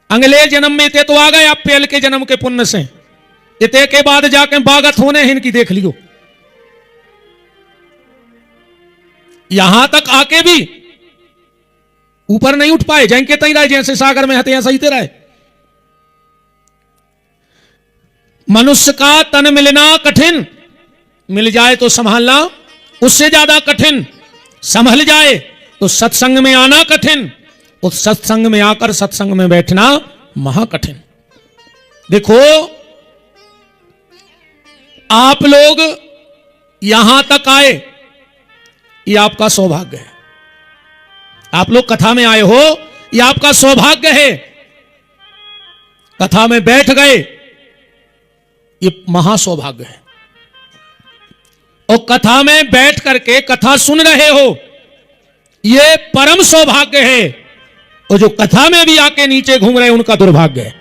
अगले जन्म में इते तो आ गए आप पहले के जन्म के पुण्य से, इते के बाद जाके बागत होने हैं इनकी, देख लियो। यहां तक आके भी ऊपर नहीं उठ पाए, जैसे तई रहे, जैसे सागर में हते ऐसा ही रहे। मनुष्य का तन मिलना कठिन, मिल जाए तो संभालना उससे ज्यादा कठिन, संभल जाए तो सत्संग में आना कठिन, उस सत्संग में आकर सत्संग में बैठना महाकठिन। देखो आप लोग यहां तक आए, ये आपका सौभाग्य है। आप लोग कथा में आए हो, ये आपका सौभाग्य है। कथा में बैठ गए, ये महासौभाग्य है। और कथा में बैठ करके कथा सुन रहे हो, ये परम सौभाग्य है। और जो कथा में भी आके नीचे घूम रहे हैं उनका दुर्भाग्य है।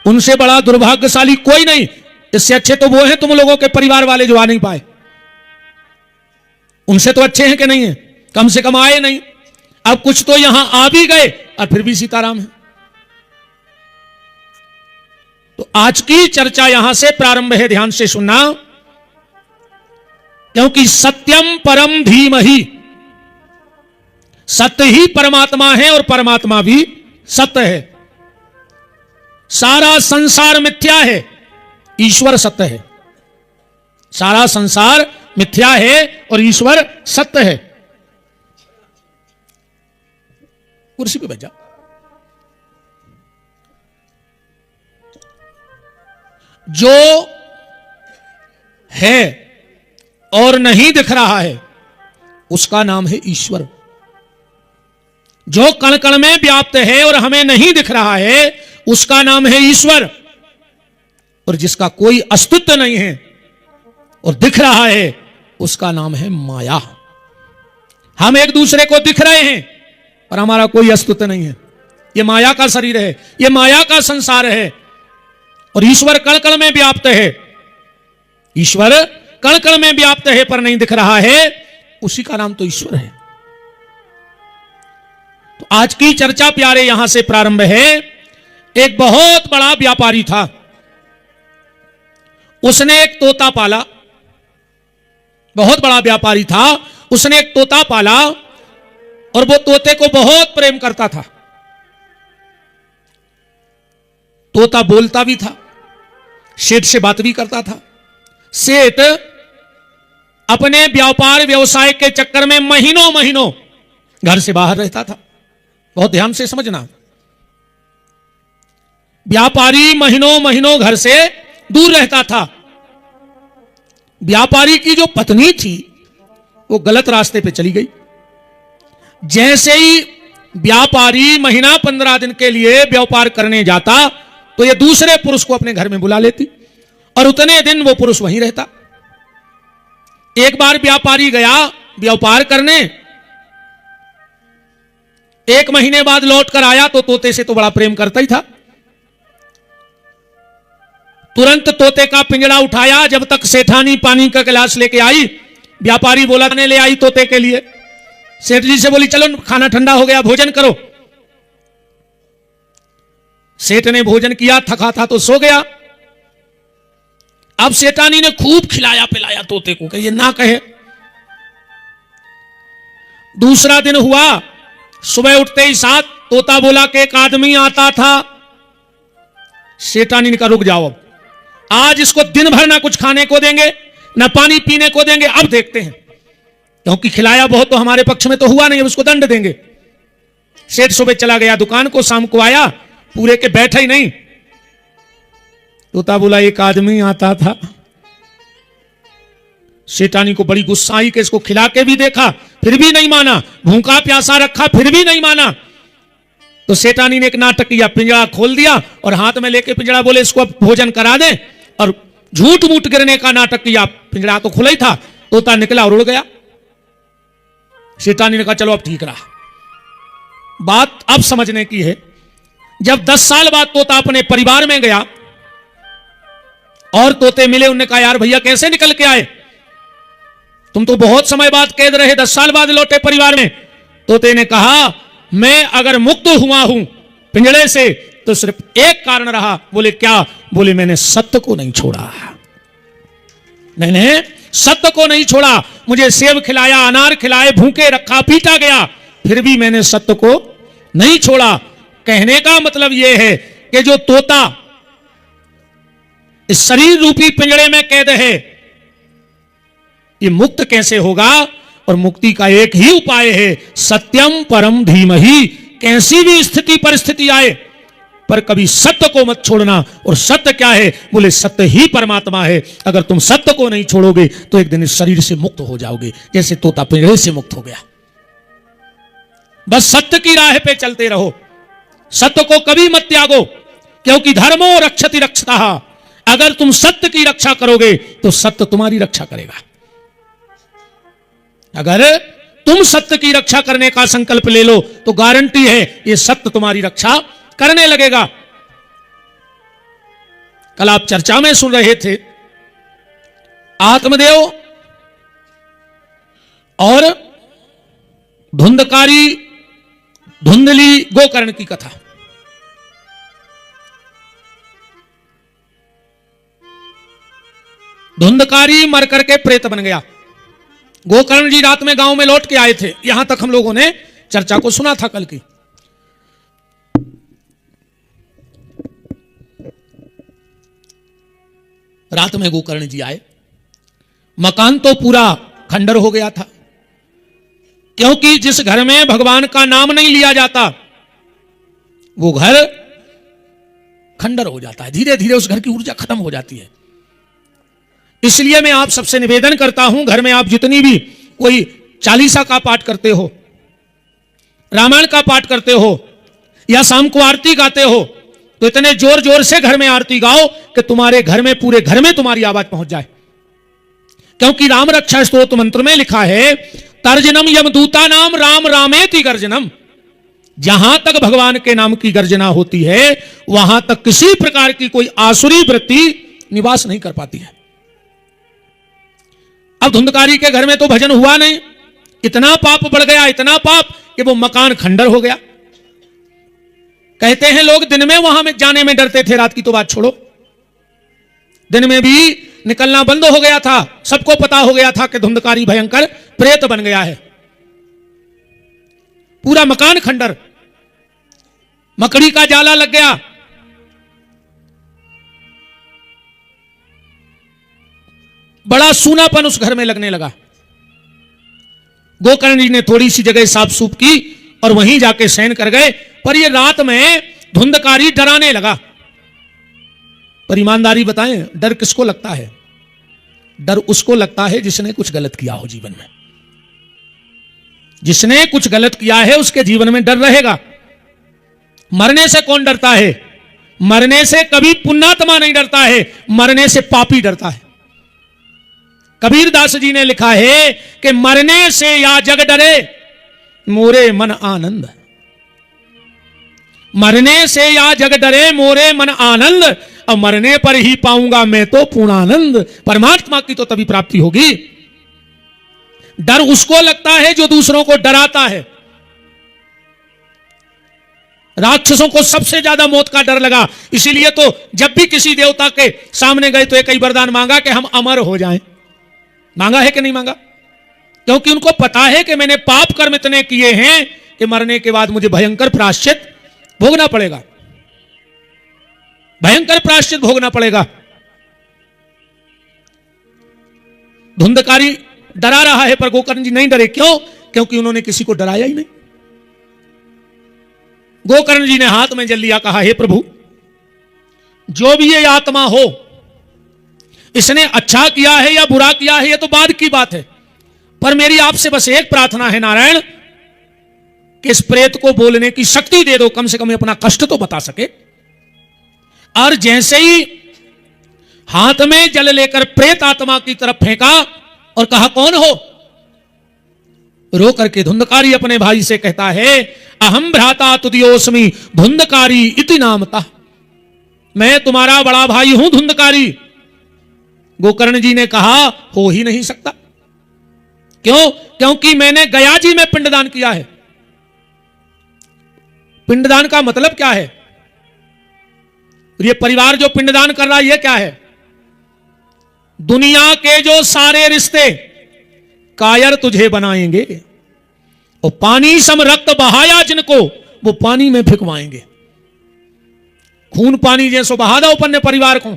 उनसे बड़ा दुर्भाग्यशाली कोई नहीं। इससे अच्छे तो वो हैं तुम लोगों के परिवार वाले जो आ नहीं पाए, उनसे तो अच्छे हैं कि नहीं है, कम से कम आए नहीं। अब कुछ तो यहां आ भी गए और फिर भी सीताराम है। तो आज की चर्चा यहां से प्रारंभ है, ध्यान से सुनना, क्योंकि सत्यम परम धीमहि, सत्य ही परमात्मा है और परमात्मा भी सत्य है। सारा संसार मिथ्या है, ईश्वर सत्य है। सारा संसार मिथ्या है और ईश्वर सत्य है। कुर्सी पे बैठ जा। जो है और नहीं दिख रहा है उसका नाम है ईश्वर। जो कण कण में व्याप्त है और हमें नहीं दिख रहा है उसका नाम है ईश्वर। और जिसका कोई अस्तित्व नहीं है और दिख रहा है उसका नाम है माया। हम एक दूसरे को दिख रहे हैं पर हमारा कोई अस्तित्व नहीं है। ये माया का शरीर है, ये माया का संसार है। और ईश्वर कण कण में व्याप्त है, ईश्वर कण कण में व्याप्त है पर नहीं दिख रहा है, उसी का नाम तो ईश्वर है। तो आज की चर्चा प्यारे यहां से प्रारंभ है। एक बहुत बड़ा व्यापारी था, उसने एक तोता पाला। बहुत बड़ा व्यापारी था, उसने एक तोता पाला और वो तोते को बहुत प्रेम करता था। तोता बोलता भी था, सेठ से बात भी करता था। सेठ अपने व्यापार व्यवसाय के चक्कर में महीनों महीनों घर से बाहर रहता था। बहुत ध्यान से समझना, व्यापारी महीनों महीनों घर से दूर रहता था। व्यापारी की जो पत्नी थी वो गलत रास्ते पे चली गई। जैसे ही व्यापारी महीना 15 दिन के लिए व्यापार करने जाता तो ये दूसरे पुरुष को अपने घर में बुला लेती और उतने दिन वो पुरुष वहीं रहता। एक बार व्यापारी गया व्यापार करने, 1 महीने बाद लौट कर आया तो तोते से तो बड़ा प्रेम करता ही था। तुरंत तोते का पिंजड़ा उठाया। जब तक सेठानी पानी का गिलास लेके आई, व्यापारी बोला ने ले आई तोते के लिए। सेठ जी से बोली चलो खाना ठंडा हो गया, भोजन करो। सेठ ने भोजन किया, थका था तो सो गया। अब सेठानी ने खूब खिलाया पिलाया तोते को, कि ये ना कहे। दूसरा दिन हुआ, सुबह उठते ही साथ तोता बोला कि एक आदमी आता था। सेठानी ने कहा रुक जाओ, अब आज इसको दिन भर ना कुछ खाने को देंगे ना पानी पीने को देंगे, अब देखते हैं, क्योंकि खिलाया बहुत तो हमारे पक्ष में तो हुआ नहीं, अब उसको दंड देंगे। सेठ सुबह चला गया दुकान को, शाम को आया, पूरे के बैठा ही नहीं। तोता बोला एक आदमी आता था। सेठानी को बड़ी गुस्सा आई कि इसको खिला के भी देखा फिर भी नहीं माना, भूखा प्यासा रखा फिर भी नहीं माना। तो सेठानी ने एक नाटक किया, पिंजरा खोल दिया और हाथ में लेके पिंजरा बोले इसको अब भोजन करा दे, और झूठ मूठ गिरने का नाटक किया। पिंजरा तो खुला ही था, तोता निकला और उड़ गया। सेठानी ने कहा चलो अब ठीक रहा। बात अब समझने की है, जब 10 साल बाद तोता अपने परिवार में गया और तोते मिले, उन्होंने कहा यार भैया कैसे निकल के आए, तुम तो बहुत समय बाद कैद रहे, 10 साल बाद लौटे परिवार में। तोते ने कहा मैं अगर मुक्त हुआ हूं पिंजड़े से तो सिर्फ एक कारण रहा। बोले क्या? बोले मैंने सत्य को नहीं छोड़ा, मैंने सत्य को नहीं छोड़ा। मुझे सेब खिलाया, अनार खिलाए, भूखे रखा, पीटा गया, फिर भी मैंने सत्य को नहीं छोड़ा। कहने का मतलब यह है कि जो तोता इस शरीर रूपी पिंजड़े में कैद है, ये मुक्त कैसे होगा? और मुक्ति का एक ही उपाय है, सत्यम परम धीमहि। कैसी भी स्थिति परिस्थिति आए, पर कभी सत्य को मत छोड़ना। और सत्य क्या है? बोले सत्य ही परमात्मा है। अगर तुम सत्य को नहीं छोड़ोगे तो एक दिन इस शरीर से मुक्त हो जाओगे, जैसे तोता पिंजरे से मुक्त हो गया। बस सत्य की राह पे चलते रहो, सत्य को कभी मत त्यागो, क्योंकि धर्मो रक्षति रक्षता। अगर तुम सत्य की रक्षा करोगे तो सत्य तुम्हारी रक्षा करेगा। अगर तुम सत्य की रक्षा करने का संकल्प ले लो तो गारंटी है ये सत्य तुम्हारी रक्षा करने लगेगा। कल आप चर्चा में सुन रहे थे आत्मदेव और धुंधकारी धुंधली गोकर्ण की कथा। धुंधकारी मर करके प्रेत बन गया। गोकर्ण जी रात में गांव में लौट के आए थे। यहां तक हम लोगों ने चर्चा को सुना था कल की। रात में गोकर्ण जी आए, मकान तो पूरा खंडर हो गया था, क्योंकि जिस घर में भगवान का नाम नहीं लिया जाता वो घर खंडर हो जाता है, धीरे धीरे उस घर की ऊर्जा खत्म हो जाती है। इसलिए मैं आप सबसे निवेदन करता हूं, घर में आप जितनी भी कोई चालीसा का पाठ करते हो, रामायण का पाठ करते हो या शाम को आरती गाते हो, तो इतने जोर जोर से घर में आरती गाओ कि तुम्हारे घर में, पूरे घर में तुम्हारी आवाज पहुंच जाए। क्योंकि राम रक्षा स्तोत्र मंत्र में लिखा है, तर्जनम यमदूता नाम राम रामेति गर्जनम। जहां तक भगवान के नाम की गर्जना होती है वहां तक किसी प्रकार की कोई आसुरी वृत्ति निवास नहीं कर पाती है। अब धुंधकारी के घर में तो भजन हुआ नहीं, इतना पाप बढ़ गया, इतना पाप कि वो मकान खंडर हो गया। कहते हैं लोग दिन में वहां में जाने में डरते थे, रात की तो बात छोड़ो, दिन में भी निकलना बंद हो गया था। सबको पता हो गया था कि धुंधकारी भयंकर प्रेत बन गया है। पूरा मकान खंडर, मकड़ी का जाला लग गया। बड़ा सूनापन उस घर में लगने लगा। गोकर्ण जी ने थोड़ी सी जगह साफ सूफ की और वहीं जाके शयन कर गए। पर ये रात में धुंधकारी डराने लगा। पर ईमानदारी बताएं, डर किसको लगता है? डर उसको लगता है जिसने कुछ गलत किया हो जीवन में। जिसने कुछ गलत किया है उसके जीवन में डर रहेगा। मरने से कौन डरता है? मरने से कभी पुण्यात्मा नहीं डरता है, मरने से पापी डरता है। कबीर दास जी ने लिखा है कि मरने से या जग डरे मोरे मन आनंद। मरने से या जग डरे मोरे मन आनंद, और मरने पर ही पाऊंगा मैं तो पूर्णानंद। परमात्मा की तो तभी प्राप्ति होगी। डर उसको लगता है जो दूसरों को डराता है। राक्षसों को सबसे ज्यादा मौत का डर लगा, इसीलिए तो जब भी किसी देवता के सामने गए तो एक ही वरदान मांगा कि हम अमर हो जाएं। मांगा है कि नहीं मांगा? क्योंकि उनको पता है कि मैंने पाप कर्म इतने किए हैं कि मरने के बाद मुझे भयंकर प्रायश्चित भोगना पड़ेगा, भयंकर प्रायश्चित भोगना पड़ेगा। धुंधकारी डरा रहा है पर गोकर्ण जी नहीं डरे। क्यों? क्योंकि उन्होंने किसी को डराया ही नहीं। गोकर्ण जी ने हाथ में जल लिया, कहा हे प्रभु, जो भी ये आत्मा हो, इसने अच्छा किया है या बुरा किया है ये तो बाद की बात है, पर मेरी आपसे बस एक प्रार्थना है नारायण कि इस प्रेत को बोलने की शक्ति दे दो, कम से कम अपना कष्ट तो बता सके। और जैसे ही हाथ में जल लेकर प्रेत आत्मा की तरफ फेंका और कहा कौन हो, रो करके धुंधकारी अपने भाई से कहता है, अहम भ्राता तुदियोस्मि धुंधकारी इति नामता। मैं तुम्हारा बड़ा भाई हूं धुंधकारी। गोकर्ण जी ने कहा हो ही नहीं सकता। क्यों? क्योंकि मैंने गया जी में पिंडदान किया है। पिंडदान का मतलब क्या है? ये परिवार जो पिंडदान कर रहा है ये क्या है? दुनिया के जो सारे रिश्ते कायर तुझे बनाएंगे और पानी सम रक्त बहाया जिनको वो पानी में फिकवाएंगे। खून पानी जैसो बहा दो अपन ने परिवार को,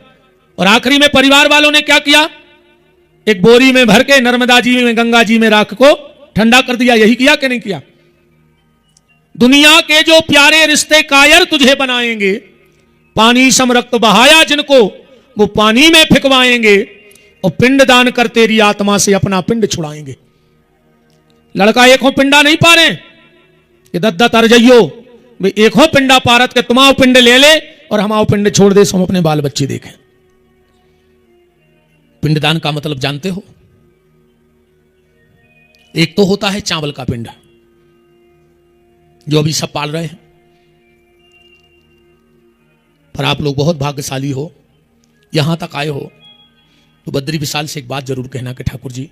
और आखिरी में परिवार वालों ने क्या किया? एक बोरी में भर के नर्मदा जी में गंगा जी में राख को ठंडा कर दिया। यही किया कि नहीं किया? दुनिया के जो प्यारे रिश्ते कायर तुझे बनाएंगे, पानी सम रक्त बहाया जिनको वो पानी में फिकवाएंगे और पिंड दान कर तेरी आत्मा से अपना पिंड छुड़ाएंगे। लड़का एक हो पिंडा नहीं पा रहे, ये दद्दा तर जइयो भाई, एक हो पिंडा पारत के तुमाओ पिंड ले ले और हमाओ पिंड छोड़ दे, हम अपने बाल बच्चे देखें। पिंडदान का मतलब जानते हो? एक तो होता है चावल का पिंड जो अभी सब पाल रहे हैं, पर आप लोग बहुत भाग्यशाली हो, यहां तक आए हो तो बद्री विशाल से एक बात जरूर कहना कि ठाकुर जी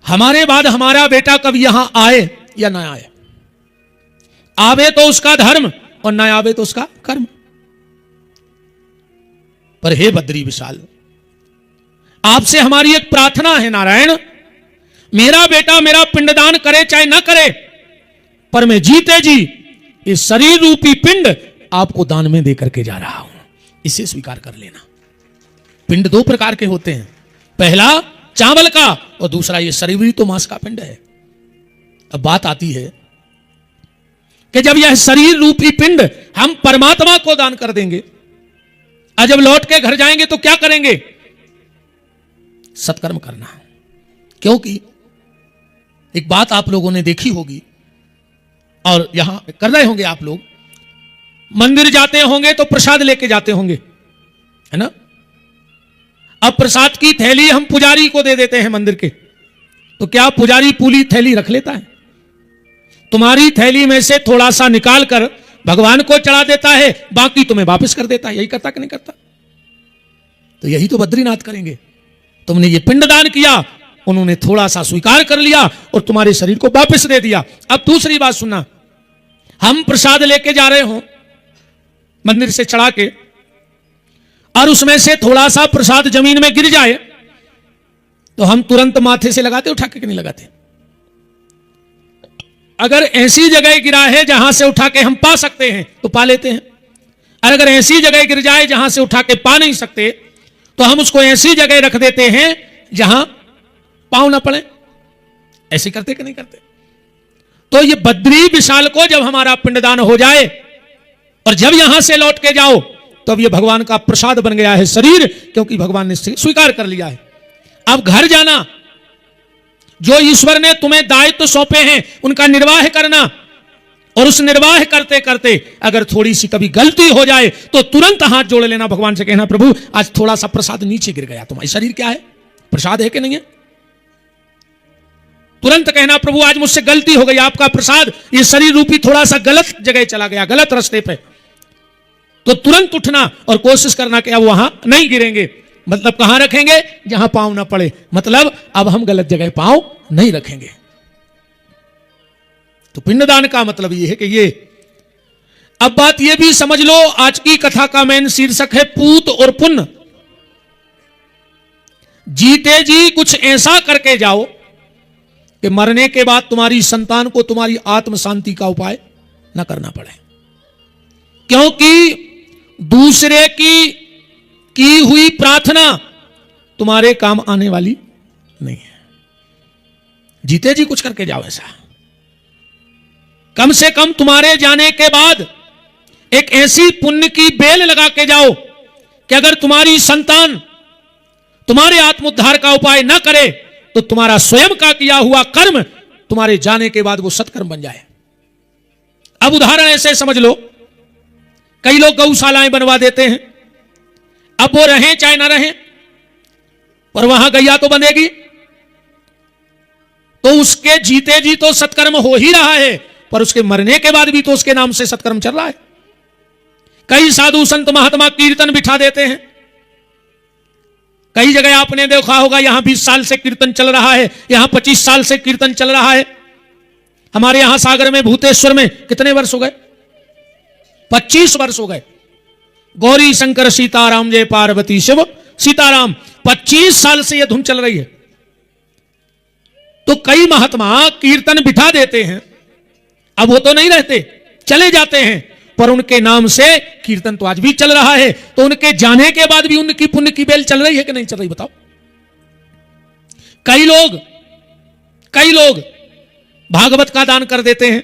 हमारे बाद हमारा बेटा कभी यहां आए या ना आए, आवे तो उसका धर्म और ना आवे तो उसका कर्म। पर हे बद्री विशाल, आपसे हमारी एक प्रार्थना है नारायण, मेरा बेटा मेरा पिंडदान करे चाहे ना करे, पर मैं जीते जी इस शरीर रूपी पिंड आपको दान में देकर के जा रहा हूं, इसे स्वीकार कर लेना। पिंड दो प्रकार के होते हैं, पहला चावल का और दूसरा ये शरीर तो मांस का पिंड है। अब बात आती है कि जब यह शरीर रूपी पिंड हम परमात्मा को दान कर देंगे और जब लौट के घर जाएंगे तो क्या करेंगे? सत्कर्म करना। क्योंकि एक बात आप लोगों ने देखी होगी और यहां कर रहे होंगे आप लोग, मंदिर जाते होंगे तो प्रसाद लेके जाते होंगे, है ना? अब प्रसाद की थैली हम पुजारी को दे देते हैं मंदिर के, तो क्या पुजारी पूरी थैली रख लेता है? तुम्हारी थैली में से थोड़ा सा निकाल कर भगवान को चढ़ा देता है, बाकी तुम्हें वापस कर देता है। यही करता कि नहीं करता? तो यही तो बद्रीनाथ करेंगे। तुमने ये पिंडदान किया, उन्होंने थोड़ा सा स्वीकार कर लिया और तुम्हारे शरीर को वापस दे दिया। अब दूसरी बात सुनना, हम प्रसाद लेके जा रहे हो मंदिर से चढ़ा के और उसमें से थोड़ा सा प्रसाद जमीन में गिर जाए तो हम तुरंत माथे से लगाते उठा के नहीं लगाते? अगर ऐसी जगह गिरा है जहां से उठा के हम पा सकते हैं तो पा लेते हैं, और अगर ऐसी जगह गिर जाए जहां से उठा के पा नहीं सकते तो हम उसको ऐसी जगह रख देते हैं जहां पांव ना पड़े। ऐसे करते कि नहीं करते? तो ये बद्री विशाल को जब हमारा पिंडदान हो जाए और जब यहां से लौट के जाओ तो अब ये भगवान का प्रसाद बन गया है शरीर, क्योंकि भगवान ने स्वीकार कर लिया है। अब घर जाना, जो ईश्वर ने तुम्हें दायित्व सौंपे हैं उनका निर्वाह करना, और उस निर्वाह करते करते अगर थोड़ी सी कभी गलती हो जाए तो तुरंत हाथ जोड़ लेना, भगवान से कहना प्रभु आज थोड़ा सा प्रसाद नीचे गिर गया, तुम्हारी शरीर क्या है, प्रसाद है कि नहीं है? तुरंत कहना प्रभु आज मुझसे गलती हो गई, आपका प्रसाद ये शरीर रूपी थोड़ा सा गलत जगह चला गया, गलत रास्ते पे। तो तुरंत उठना और कोशिश करना कि अब वहां नहीं गिरेंगे। मतलब कहां रखेंगे? जहां पांव ना पड़े, मतलब अब हम गलत जगह पांव नहीं रखेंगे। तो पिंडदान का मतलब यह है कि ये, अब बात यह भी समझ लो, आज की कथा का मेन शीर्षक है पूत और पुण्य। जीते जी कुछ ऐसा करके जाओ कि मरने के बाद तुम्हारी संतान को तुम्हारी आत्म शांति का उपाय न करना पड़े, क्योंकि दूसरे की हुई प्रार्थना तुम्हारे काम आने वाली नहीं है। जीते जी कुछ करके जाओ ऐसा, कम से कम तुम्हारे जाने के बाद एक ऐसी पुण्य की बेल लगा के जाओ कि अगर तुम्हारी संतान तुम्हारे आत्मोद्धार का उपाय न करे तो तुम्हारा स्वयं का किया हुआ कर्म तुम्हारे जाने के बाद वो सत्कर्म बन जाए। अब उदाहरण ऐसे समझ लो, कई लोग गौशालाएं बनवा देते हैं, अब वो रहें चाहे ना रहें, पर वहां गैया तो बंधेगी, तो उसके जीते जी तो सत्कर्म हो ही रहा है, पर उसके मरने के बाद भी तो उसके नाम से सत्कर्म चल रहा है। कई साधु संत महात्मा कीर्तन बिठा देते हैं, कई जगह आपने देखा होगा यहां 20 साल से कीर्तन चल रहा है, यहां 25 साल से कीर्तन चल रहा है। हमारे यहां सागर में भूतेश्वर में कितने वर्ष हो गए? 25 वर्ष हो गए। गौरी शंकर सीताराम जय पार्वती शिव सीताराम। 25 साल से यह धुन चल रही है। तो कई महात्मा कीर्तन बिठा देते हैं, अब वो तो नहीं रहते, चले जाते हैं, पर उनके नाम से कीर्तन तो आज भी चल रहा है। तो उनके जाने के बाद भी उनकी पुण्य की बेल चल रही है कि नहीं चल रही, बताओ। कई लोग भागवत का दान कर देते हैं,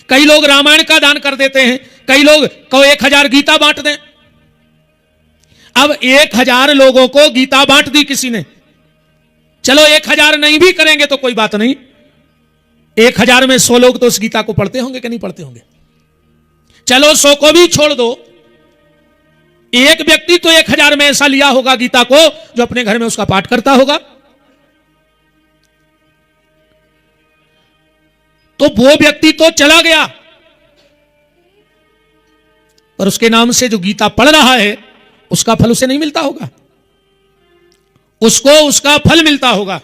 कई लोग रामायण का दान कर देते हैं, कई लोग को 1000 गीता बांट दें। अब 1000 लोगों को गीता बांट दी किसी ने, चलो 1000 नहीं भी करेंगे तो कोई बात नहीं, 1000 में 100 लोग तो उस गीता को पढ़ते होंगे कि नहीं पढ़ते होंगे। चलो 100 को भी छोड़ दो, एक व्यक्ति तो 1000 में ऐसा लिया होगा गीता को जो अपने घर में उसका पाठ करता होगा। तो वो व्यक्ति तो चला गया, पर उसके नाम से जो गीता पढ़ रहा है उसका फल उसे नहीं मिलता होगा, उसको उसका फल मिलता होगा।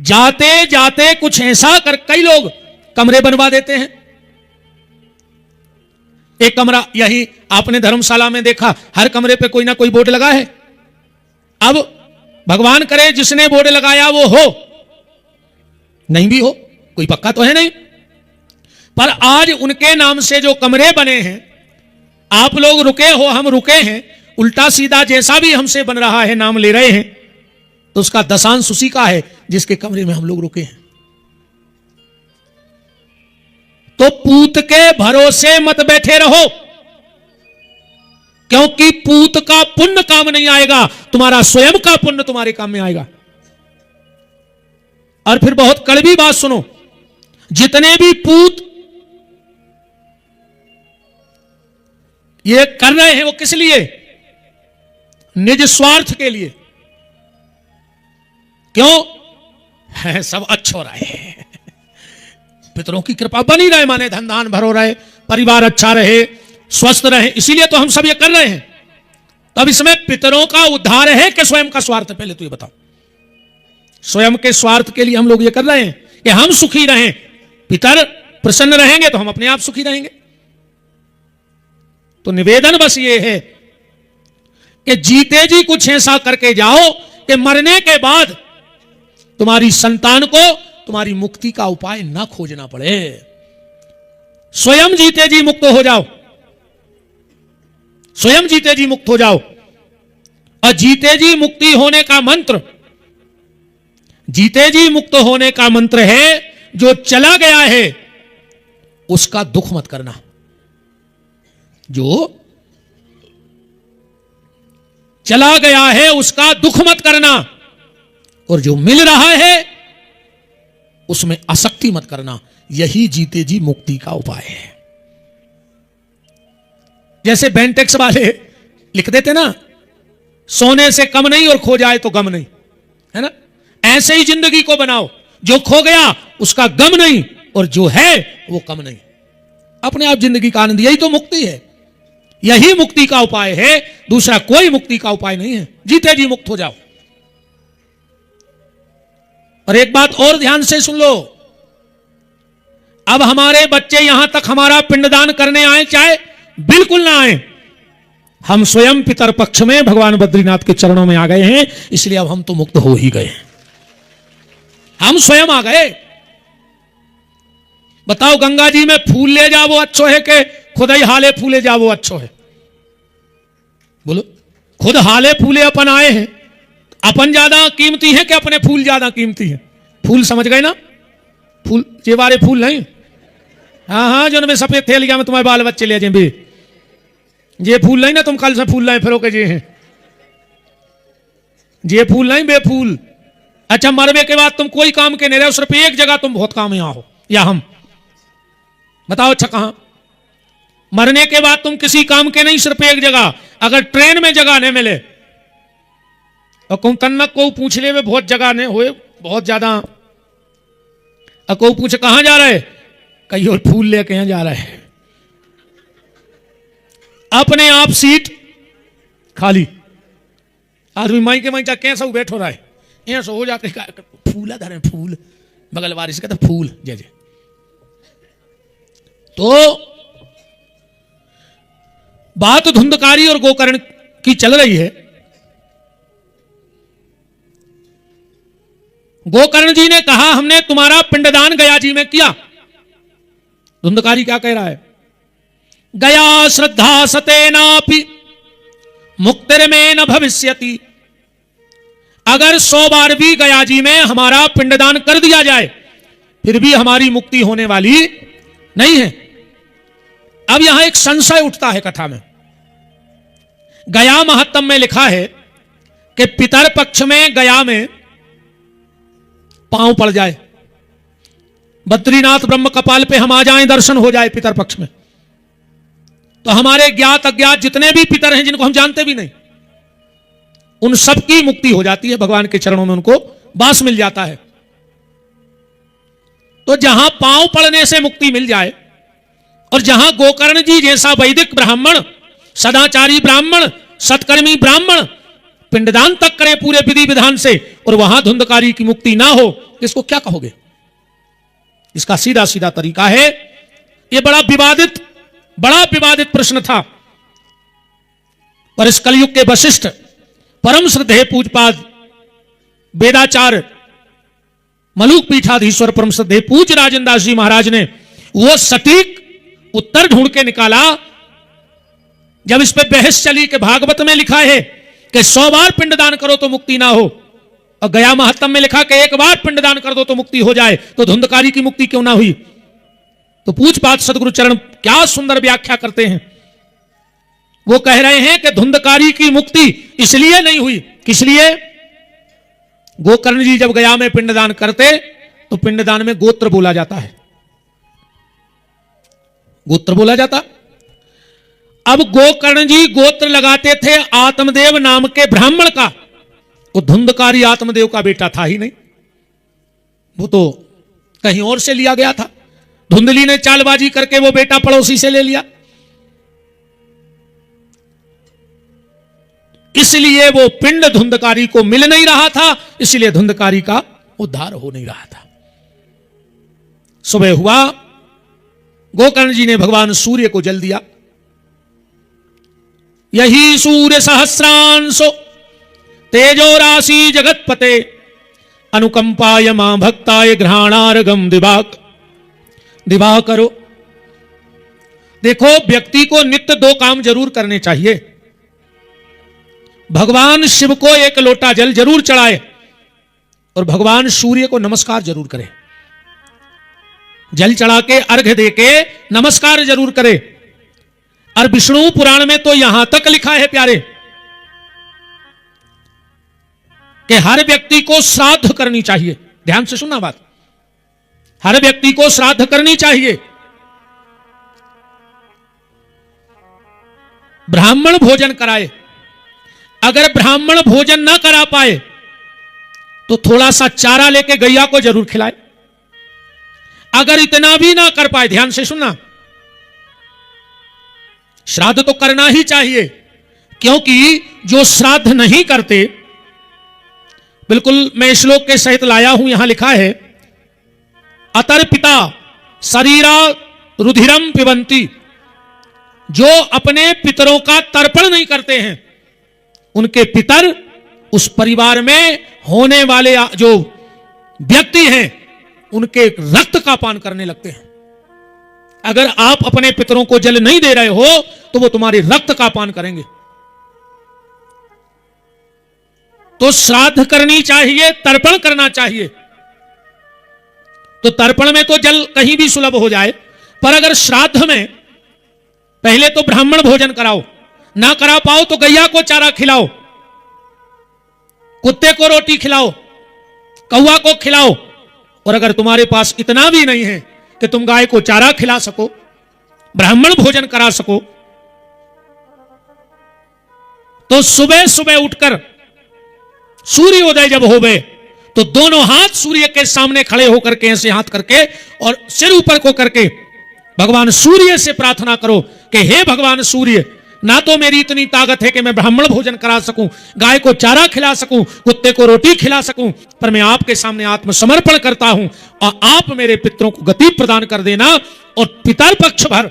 जाते जाते कुछ ऐसा कर कई लोग कमरे बनवा देते हैं। एक कमरा, यही आपने धर्मशाला में देखा, हर कमरे पे कोई ना कोई बोर्ड लगा है। अब भगवान करे जिसने बोर्ड लगाया वो हो, नहीं भी हो, कोई पक्का तो है नहीं, पर आज उनके नाम से जो कमरे बने हैं, आप लोग रुके हो, हम रुके हैं, उल्टा सीधा जैसा भी हमसे बन रहा है, नाम ले रहे हैं, तो उसका दशांश उसी का है जिसके कमरे में हम लोग रुके हैं। तो पूत के भरोसे मत बैठे रहो, क्योंकि पूत का पुण्य काम नहीं आएगा, तुम्हारा स्वयं का पुण्य तुम्हारे काम में आएगा। और फिर बहुत कड़वी बात सुनो, जितने भी पूत ये कर रहे हैं वो किस लिए? निज स्वार्थ के लिए। क्यों है? सब अच्छा हो रहा है, पितरों की कृपा बनी रहे, माने धन धान भरो रहे, परिवार अच्छा रहे, स्वस्थ रहे, इसीलिए तो हम सब ये कर रहे हैं। तब इसमें पितरों का उद्धार है कि स्वयं का स्वार्थ? पहले तो ये बताओ। स्वयं के स्वार्थ के लिए हम लोग ये कर रहे हैं कि हम सुखी रहें, पितर प्रसन्न रहेंगे तो हम अपने आप सुखी रहेंगे। तो निवेदन बस ये है कि जीते जी कुछ ऐसा करके जाओ कि मरने के बाद तुम्हारी संतान को तुम्हारी मुक्ति का उपाय ना खोजना पड़े। स्वयं जीते जी मुक्त हो जाओ, स्वयं जीते जी मुक्त हो जाओ। और जीते जी मुक्ति होने का मंत्र, जीते जी मुक्त होने का मंत्र है, जो चला गया है उसका दुख मत करना। जो चला गया है उसका दुख मत करना, और जो मिल रहा है उसमें आसक्ति मत करना। यही जीते जी मुक्ति का उपाय है। जैसे बेंटेक्स वाले लिख देते ना, सोने से कम नहीं और खो जाए तो गम नहीं, है ना? ऐसे ही जिंदगी को बनाओ, जो खो गया उसका गम नहीं और जो है वो कम नहीं। अपने आप जिंदगी का आनंद, यही तो मुक्ति है, यही मुक्ति का उपाय है, दूसरा कोई मुक्ति का उपाय नहीं है। जीते जी मुक्त हो जाओ। और एक बात और ध्यान से सुन लो, अब हमारे बच्चे यहां तक हमारा पिंडदान करने आए, चाहे बिल्कुल ना आए, हम स्वयं पितर पक्ष में भगवान बद्रीनाथ के चरणों में आ गए हैं, इसलिए अब हम तो मुक्त हो ही गए, हम स्वयं आ गए। बताओ, गंगा जी में फूल ले जाओ वो अच्छो है कि खुद ही हाले फूले जाओ वो अच्छो है? बोलो, खुद हाले फूले अपन आए हैं, अपन ज्यादा कीमती है कि अपने फूल ज्यादा कीमती है? फूल समझ गए ना? फूल ये वाले फूल नहीं, हाँ हाँ, जो में सफेद थैलिया में तुम्हारे बाल बच्चे ले जाए भी, ये फूल नहीं ना तुम कल से फूल लाए फिरो के जे हैं, ये फूल नहीं, बेफूल। अच्छा, मरने के बाद तुम कोई काम के नहीं रहे, सिर्फ एक जगह तुम बहुत काम यहाँ हो, या हम बताओ। अच्छा, कहां? मरने के बाद तुम किसी काम के नहीं, सिर्फ एक जगह। अगर ट्रेन में जगह नहीं मिले और कौन तन्नक को पूछ ले वे बहुत जगह नहीं हुए, बहुत ज्यादा, और को पूछे कहां जा रहे, कहीं और फूल लेके यहां जा रहे हैं, अपने आप सीट खाली, आदमी माई के माई कैसा बैठ हो रहा है, ऐसा हो जाते फूल धरे, फूल बगल वारिस कहते फूल जय जय। तो बात धुंधकारी और गोकर्ण की चल रही है। गोकर्ण जी ने कहा हमने तुम्हारा पिंडदान गया जी में किया। धुंधकारी क्या कह रहा है? गया श्रद्धा सतेनापि मुक्तिर्मे न भविष्यति। अगर 100 बार भी गया जी में हमारा पिंडदान कर दिया जाए फिर भी हमारी मुक्ति होने वाली नहीं है। अब यहां एक संशय उठता है कथा में। गया महात्म में लिखा है कि पितर पक्ष में गया में पांव पड़ जाए, बद्रीनाथ ब्रह्म कपाल पे हम आ जाएं, दर्शन हो जाए पितर पक्ष में, तो हमारे ज्ञात अज्ञात जितने भी पितर हैं जिनको हम जानते भी नहीं, उन सबकी मुक्ति हो जाती है। भगवान के चरणों में उनको वास मिल जाता है। तो जहां पांव पड़ने से मुक्ति मिल जाए और जहां गोकर्ण जी जैसा वैदिक ब्राह्मण, सदाचारी ब्राह्मण, सत्कर्मी ब्राह्मण पिंडदान तक करे पूरे विधि विधान से और वहां धुंधकारी की मुक्ति ना हो, इसको क्या कहोगे? इसका सीधा सीधा तरीका है, यह बड़ा विवादित प्रश्न था, पर इस कलयुग के वशिष्ठ परम श्रद्धेय पूजपाद वेदाचार्य मलुक पीठाधीश्वर परम श्रद्धेय पूज्य राजेंद्र दास जी महाराज ने वो सटीक उत्तर ढूंढ के निकाला। जब इस पे बहस चली कि भागवत में लिखा है कि 100 बार पिंडदान करो तो मुक्ति ना हो, और गया महात्म में लिखा कि 1 बार पिंडदान कर दो तो मुक्ति हो जाए, तो धुंधकारी की मुक्ति क्यों ना हुई? तो पूज्यपाद सदगुरु चरण क्या सुंदर व्याख्या करते हैं। वो कह रहे हैं कि धुंधकारी की मुक्ति इसलिए नहीं हुई, किस लिए? गोकर्ण जी जब गया में पिंडदान करते तो पिंडदान में गोत्र बोला जाता है, गोत्र बोला जाता। अब गोकर्ण जी गोत्र लगाते थे आत्मदेव नाम के ब्राह्मण का, वो धुंधकारी आत्मदेव का बेटा था ही नहीं, वो तो कहीं और से लिया गया था। धुंधली ने चालबाजी करके वो बेटा पड़ोसी से ले लिया, इसलिए वो पिंड धुंधकारी को मिल नहीं रहा था, इसलिए धुंधकारी का उद्धार हो नहीं रहा था। सुबह हुआ, गोकर्ण जी ने भगवान सूर्य को जल दिया। यही सूर्य सहस्रांशो तेजो राशि जगतपते अनुकंपाय मां भक्ताय घ्राणारगम दिवाकरो। देखो, व्यक्ति को नित्य 2 काम जरूर करने चाहिए। भगवान शिव को 1 लोटा जल जरूर चढ़ाए और भगवान सूर्य को नमस्कार जरूर करे। जल चढ़ा के अर्घ्य दे के नमस्कार जरूर करे। और विष्णु पुराण में तो यहां तक लिखा है प्यारे कि हर व्यक्ति को श्राद्ध करनी चाहिए। ध्यान से सुनना बात, हर व्यक्ति को श्राद्ध करनी चाहिए। ब्राह्मण भोजन कराए, अगर ब्राह्मण भोजन ना करा पाए तो थोड़ा सा चारा लेके गैया को जरूर खिलाए। अगर इतना भी ना कर पाए, ध्यान से सुनना, श्राद्ध तो करना ही चाहिए, क्योंकि जो श्राद्ध नहीं करते, बिल्कुल मैं श्लोक के सहित लाया हूं, यहां लिखा है अतर्पिता शरीरा रुधिरम पिबंती। जो अपने पितरों का तर्पण नहीं करते हैं, उनके पितर उस परिवार में होने वाले जो व्यक्ति हैं उनके रक्त का पान करने लगते हैं। अगर आप अपने पितरों को जल नहीं दे रहे हो तो वो तुम्हारे रक्त का पान करेंगे। तो श्राद्ध करनी चाहिए, तर्पण करना चाहिए। तो तर्पण में तो जल कहीं भी सुलभ हो जाए, पर अगर श्राद्ध में पहले तो ब्राह्मण भोजन कराओ, ना करा पाओ तो गैया को चारा खिलाओ, कुत्ते को रोटी खिलाओ, कौवा को खिलाओ। और अगर तुम्हारे पास इतना भी नहीं है कि तुम गाय को चारा खिला सको, ब्राह्मण भोजन करा सको, तो सुबह सुबह उठकर सूर्योदय जब होवे तो दोनों हाथ सूर्य के सामने खड़े होकर के, ऐसे हाथ करके और सिर ऊपर को करके भगवान सूर्य से प्रार्थना करो कि हे भगवान सूर्य, ना तो मेरी इतनी ताकत है कि मैं ब्राह्मण भोजन करा सकूं, गाय को चारा खिला सकूं, कुत्ते को रोटी खिला सकूं, पर मैं आपके सामने आत्मसमर्पण करता हूं और आप मेरे पितरों को गति प्रदान कर देना। और पितर पक्ष भर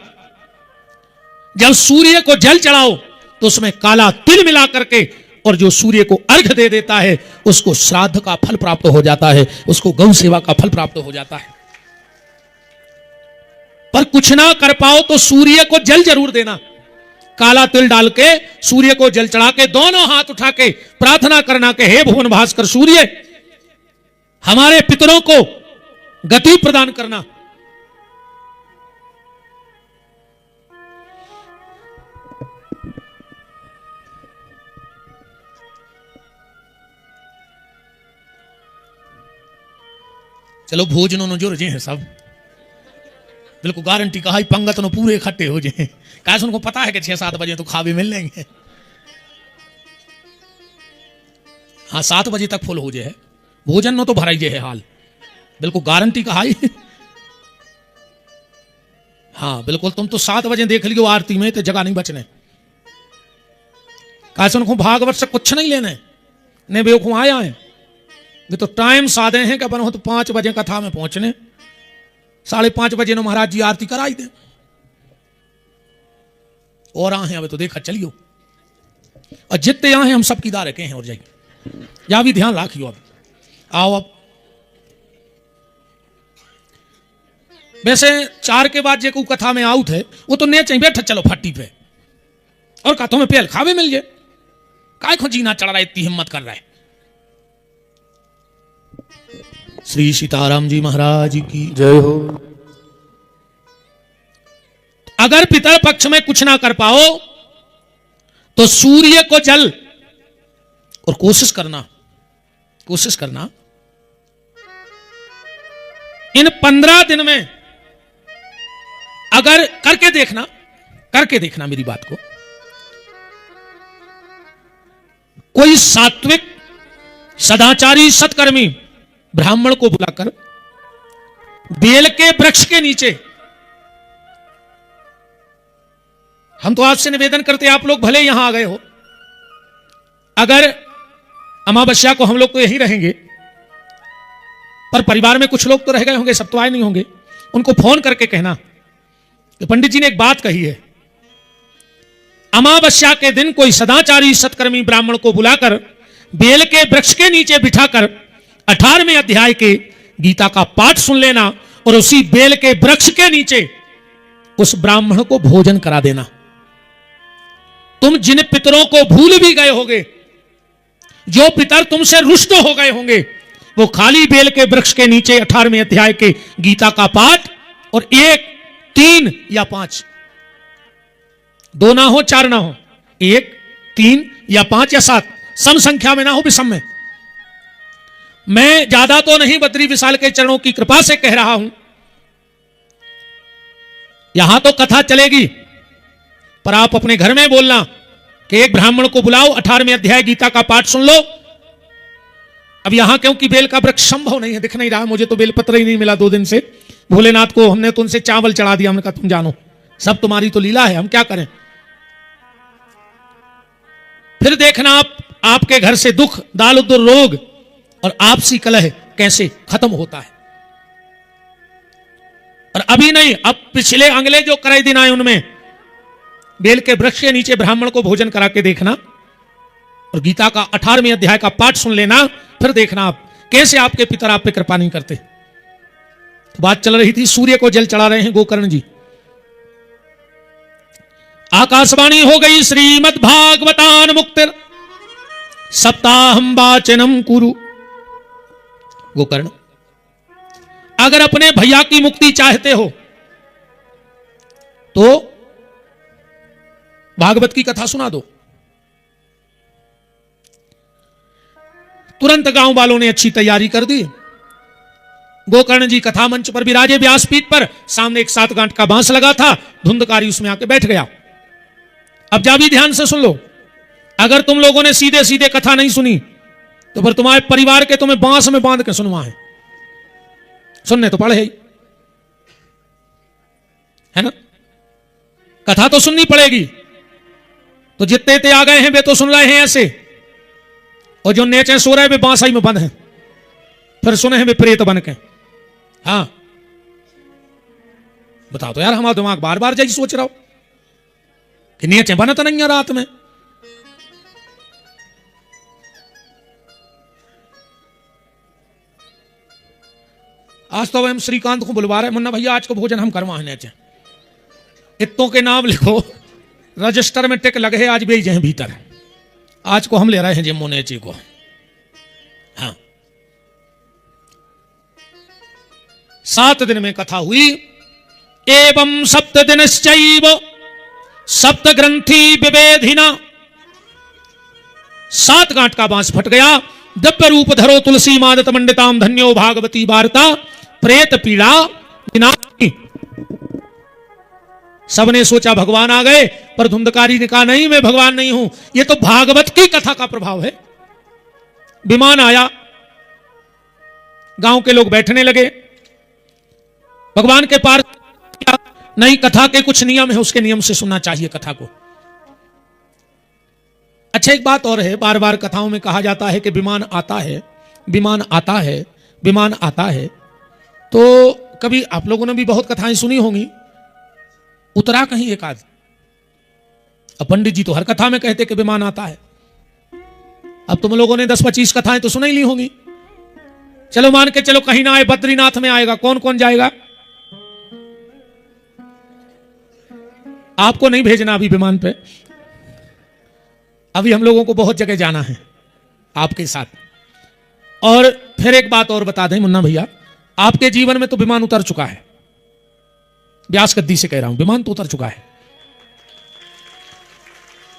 जब सूर्य को जल चढ़ाओ तो उसमें काला तिल मिला करके, और जो सूर्य को अर्घ दे देता है उसको श्राद्ध का फल प्राप्त हो जाता है, उसको गौ सेवा का फल प्राप्त हो जाता है। पर कुछ ना कर पाओ तो सूर्य को जल जरूर देना। काला तिल डाल के सूर्य को जल चढ़ा के दोनों हाथ उठा के प्रार्थना करना कि हे भुवन भास्कर सूर्य, हमारे पितरों को गति प्रदान करना। चलो भोजनों न जुड़ हैं सब, बिल्कुल गारंटी कहा पंगत न पूरे इकट्ठे हो जाए। कैसे उनको पता है कि 6-7 बजे तो खा भी मिल लेंगे। हाँ 7 बजे तक फुल हो जाए, भोजन न तो भराई जे है हाल, बिल्कुल गारंटी कहा। हाँ बिल्कुल, तुम तो 7 बजे देख लियो आरती में तो जगह नहीं बचने। कैसे उनको भागवत से कुछ नहीं लेने, ने बेवकूफ आया है। ये तो टाइम साधे हैं कि अपन हो तो 5 बजे कथा में पहुंचने, 5:30 बजे न महाराज जी आरती कराई दे। और आए हैं अब तो देखा चलियो, और जितने यहाँ हैं हम सब की दार रखे हैं। और जाइए या भी ध्यान रखियो। अब आओ, अब वैसे 4 के बाद जे को कथा में आउट है वो तो नहीं चाहिए बैठ चलो फट्टी पे, और कथों में पेल खावे मिल जाए। काय खो जीना चढ़ रहा है, इतनी हिम्मत कर रहा है। श्री सीताराम जी महाराज की जय हो। अगर पितर पक्ष में कुछ ना कर पाओ तो सूर्य को जल, और कोशिश करना इन 15 दिन में अगर करके देखना मेरी बात को, कोई सात्विक सदाचारी सत्कर्मी ब्राह्मण को बुलाकर बेल के वृक्ष के नीचे, हम तो आपसे निवेदन करते आप लोग भले यहां आ गए हो, अगर अमावस्या को हम लोग तो यहीं रहेंगे, पर परिवार में कुछ लोग तो रह गए होंगे, सब तो आए नहीं होंगे, उनको फोन करके कहना कि पंडित जी ने एक बात कही है, अमावस्या के दिन कोई सदाचारी सत्कर्मी ब्राह्मण को बुलाकर बेल के वृक्ष के नीचे बिठाकर 18वें अध्याय के गीता का पाठ सुन लेना, और उसी बेल के वृक्ष के नीचे उस ब्राह्मण को भोजन करा देना। तुम जिन पितरों को भूल भी गए होगे, जो पितर तुमसे रुष्ट हो गए होंगे, वो खाली बेल के वृक्ष के नीचे 18वें अध्याय के गीता का पाठ, और 1, 3 या 5, 2 ना हो 4 ना हो, 1, 3 या 5 या 7, सम संख्या में ना हो विषम में। मैं ज्यादा तो नहीं, बद्री विशाल के चरणों की कृपा से कह रहा हूं, यहां तो कथा चलेगी, पर आप अपने घर में बोलना कि एक ब्राह्मण को बुलाओ, 18वें अध्याय गीता का पाठ सुन लो। अब यहां क्योंकि बेल का वृक्ष संभव नहीं है, दिख नहीं रहा, मुझे तो बेलपत्र ही नहीं मिला 2 दिन से। भोलेनाथ को हमने तो उनसे चावल चढ़ा दिया, हमने कहा तुम जानो, सब तुम्हारी तो लीला है, हम क्या करें। फिर देखना आपके घर से दुख, दाल रोग और आपसी कलह कैसे खत्म होता है। और अभी नहीं, अब पिछले अगले जो कराई दिन आए उनमें बेल के वृक्ष के नीचे ब्राह्मण को भोजन करा के देखना, और गीता का 18वें अध्याय का पाठ सुन लेना। फिर देखना आप कैसे आपके पितर आप पे कृपा नहीं करते। तो बात चल रही थी, सूर्य को जल चढ़ा रहे हैं गोकर्ण जी। आकाशवाणी हो गई, श्रीमद् भागवतान मुक्तिर सप्ताहम वाचनम कुरु। गोकर्ण, अगर अपने भैया की मुक्ति चाहते हो तो भागवत की कथा सुना दो। तुरंत गांव वालों ने अच्छी तैयारी कर दी। गोकर्ण जी कथा मंच पर विराजे, व्यासपीठ पर, सामने एक 7 गांठ का बांस लगा था, धुंधकारी उसमें आके बैठ गया। अब जा भी ध्यान से सुन लो, अगर तुम लोगों ने सीधे सीधे कथा नहीं सुनी तो फिर तुम्हारे परिवार के तुम्हें बांस में बांध के सुनवा है, सुनने तो पड़े है ना, कथा तो सुननी पड़ेगी। तो जितने ते आ गए हैं वे तो सुन रहे हैं ऐसे, और जो नीचे सो रहे वे बांसाई में बंद हैं, फिर सुने हैं वे प्रेत बन के। हाँ बताओ तो यार, हमारा दिमाग बार बार जैसे सोच रहा हो। कि नीचे बनत नहीं रात में। आज तो हम श्रीकांत को बुलवा रहे, मुन्ना भैया आज को भोजन हम करवाने चे, इतों के नाम लिखो, रजिस्टर में टिक लगे, आज भेज हैं भीतर, आज को हम ले रहे हैं जिम्मो नेचे को। हाँ, 7 दिन में कथा हुई। एवं 7 दिनश्चैव सप्त ग्रंथि विभेदिना, 7 गांठ का बांस फट गया। दिव्य रूप धरो तुलसी मादत मंडिताम धन्यो भागवती वार्ता प्रेत पीड़ा विनाशिनी। सबने सोचा भगवान आ गए, पर धुंधकारी ने कहा नहीं, मैं भगवान नहीं हूं, ये तो भागवत की कथा का प्रभाव है। विमान आया, गांव के लोग बैठने लगे, भगवान के पार नहीं, कथा के कुछ नियम है, उसके नियम से सुनना चाहिए कथा को। अच्छा, एक बात और है, बार बार कथाओं में कहा जाता है कि विमान आता है, विमान आता है, विमान आता है। तो कभी आप लोगों ने भी बहुत कथाएं सुनी होंगी, उतरा कहीं एक आध। अब पंडित जी तो हर कथा में कहते कि विमान आता है। अब तुम लोगों ने 10-25 कथाएं तो सुन ही ली होंगी। चलो मान के चलो कहीं ना आए, बद्रीनाथ में आएगा, कौन कौन जाएगा? आपको नहीं भेजना अभी विमान पे, अभी हम लोगों को बहुत जगह जाना है आपके साथ। और फिर एक बात और बता दें मुन्ना भैया, आपके जीवन में तो विमान उतर चुका है, व्यास गद्दी से कह रहा हूं, विमान तो उतर चुका है।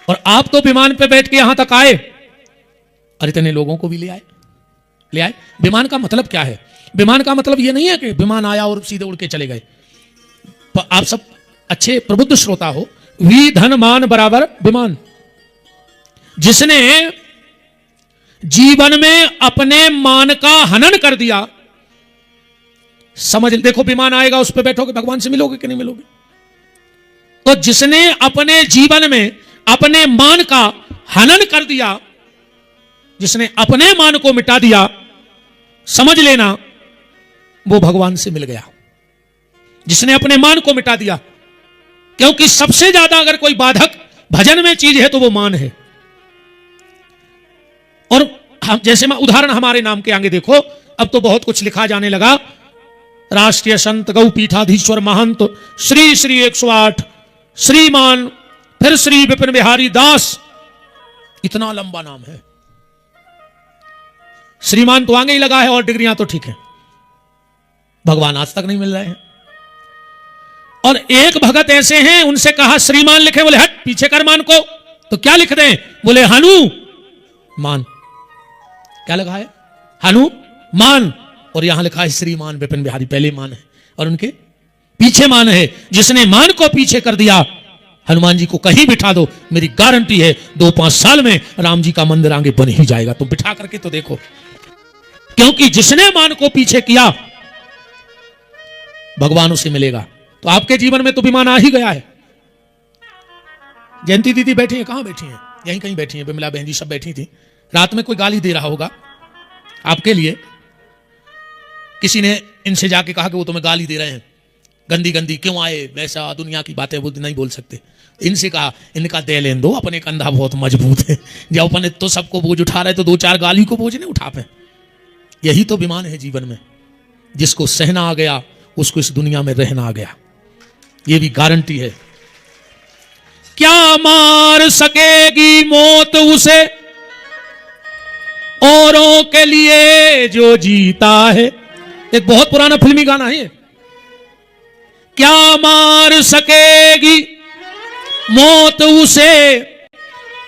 और आप तो विमान पे बैठ के यहां तक आए, और इतने लोगों को भी ले आए, ले आए। विमान का मतलब क्या है? विमान का मतलब यह नहीं है कि विमान आया और सीधे उड़ के चले गए। आप सब अच्छे प्रबुद्ध श्रोता हो, वी धन मान बराबर विमान। जिसने जीवन में अपने मान का हनन कर दिया, समझ, देखो विमान आएगा, उस पर बैठोगे, भगवान से मिलोगे कि नहीं मिलोगे? तो जिसने अपने जीवन में अपने मान का हनन कर दिया, जिसने अपने मान को मिटा दिया, समझ लेना वो भगवान से मिल गया। जिसने अपने मान को मिटा दिया, क्योंकि सबसे ज्यादा अगर कोई बाधक भजन में चीज है तो वो मान है। और जैसे मैं उदाहरण हमारे नाम के आगे देखो, अब तो बहुत कुछ लिखा जाने लगा। राष्ट्रीय संत गौ पीठाधीश्वर महंत श्री श्री 108 श्रीमान, फिर श्री विपिन बिहारी दास, इतना लंबा नाम है। श्रीमान तो आगे ही लगा है, और डिग्रियां तो ठीक है, भगवान आज तक नहीं मिल रहे हैं। और एक भगत ऐसे हैं, उनसे कहा श्रीमान लिखे, बोले हट पीछे कर मान को, तो क्या लिख दें? बोले हनुमान। क्या लगा है? हनुमान। और यहां लिखा है श्रीमान विपिन बिहारी, पहले मान है और उनके पीछे मान है। जिसने मान को पीछे कर दिया, हनुमान जी को कहीं बिठा दो, मेरी गारंटी है 2-5 साल में राम जी का मंदिर आगे बन ही जाएगा। तुम बिठा करके तो देखो, क्योंकि जिसने मान को पीछे किया भगवान उसे मिलेगा। तो आपके जीवन में तो विमान आ ही गया है। जयंती दीदी बैठी है, कहां बैठी हैं? यहीं कहीं बैठी हैं, बिमला बहन जी सब बैठी थी। रात में कोई गाली दे रहा होगा आपके लिए, किसी ने इनसे जाके कहा कि वो तुम्हें गाली दे रहे हैं, गंदी गंदी क्यों आए, वैसा दुनिया की बातें वो नहीं बोल सकते। इनसे कहा, इनका दे लेन दो, अपने कंधा बहुत मजबूत है, जब अपने तो सबको बोझ उठा रहे तो 2-4 गाली को बोझ नहीं उठा पाए। यही तो विमान है जीवन में, जिसको सहना आ गया उसको इस दुनिया में रहना आ गया, ये भी गारंटी है। क्या मार सकेगी मौत उसे, औरों के लिए जो जीता है। एक बहुत पुराना फिल्मी गाना है ये। क्या मार सकेगी मौत उसे,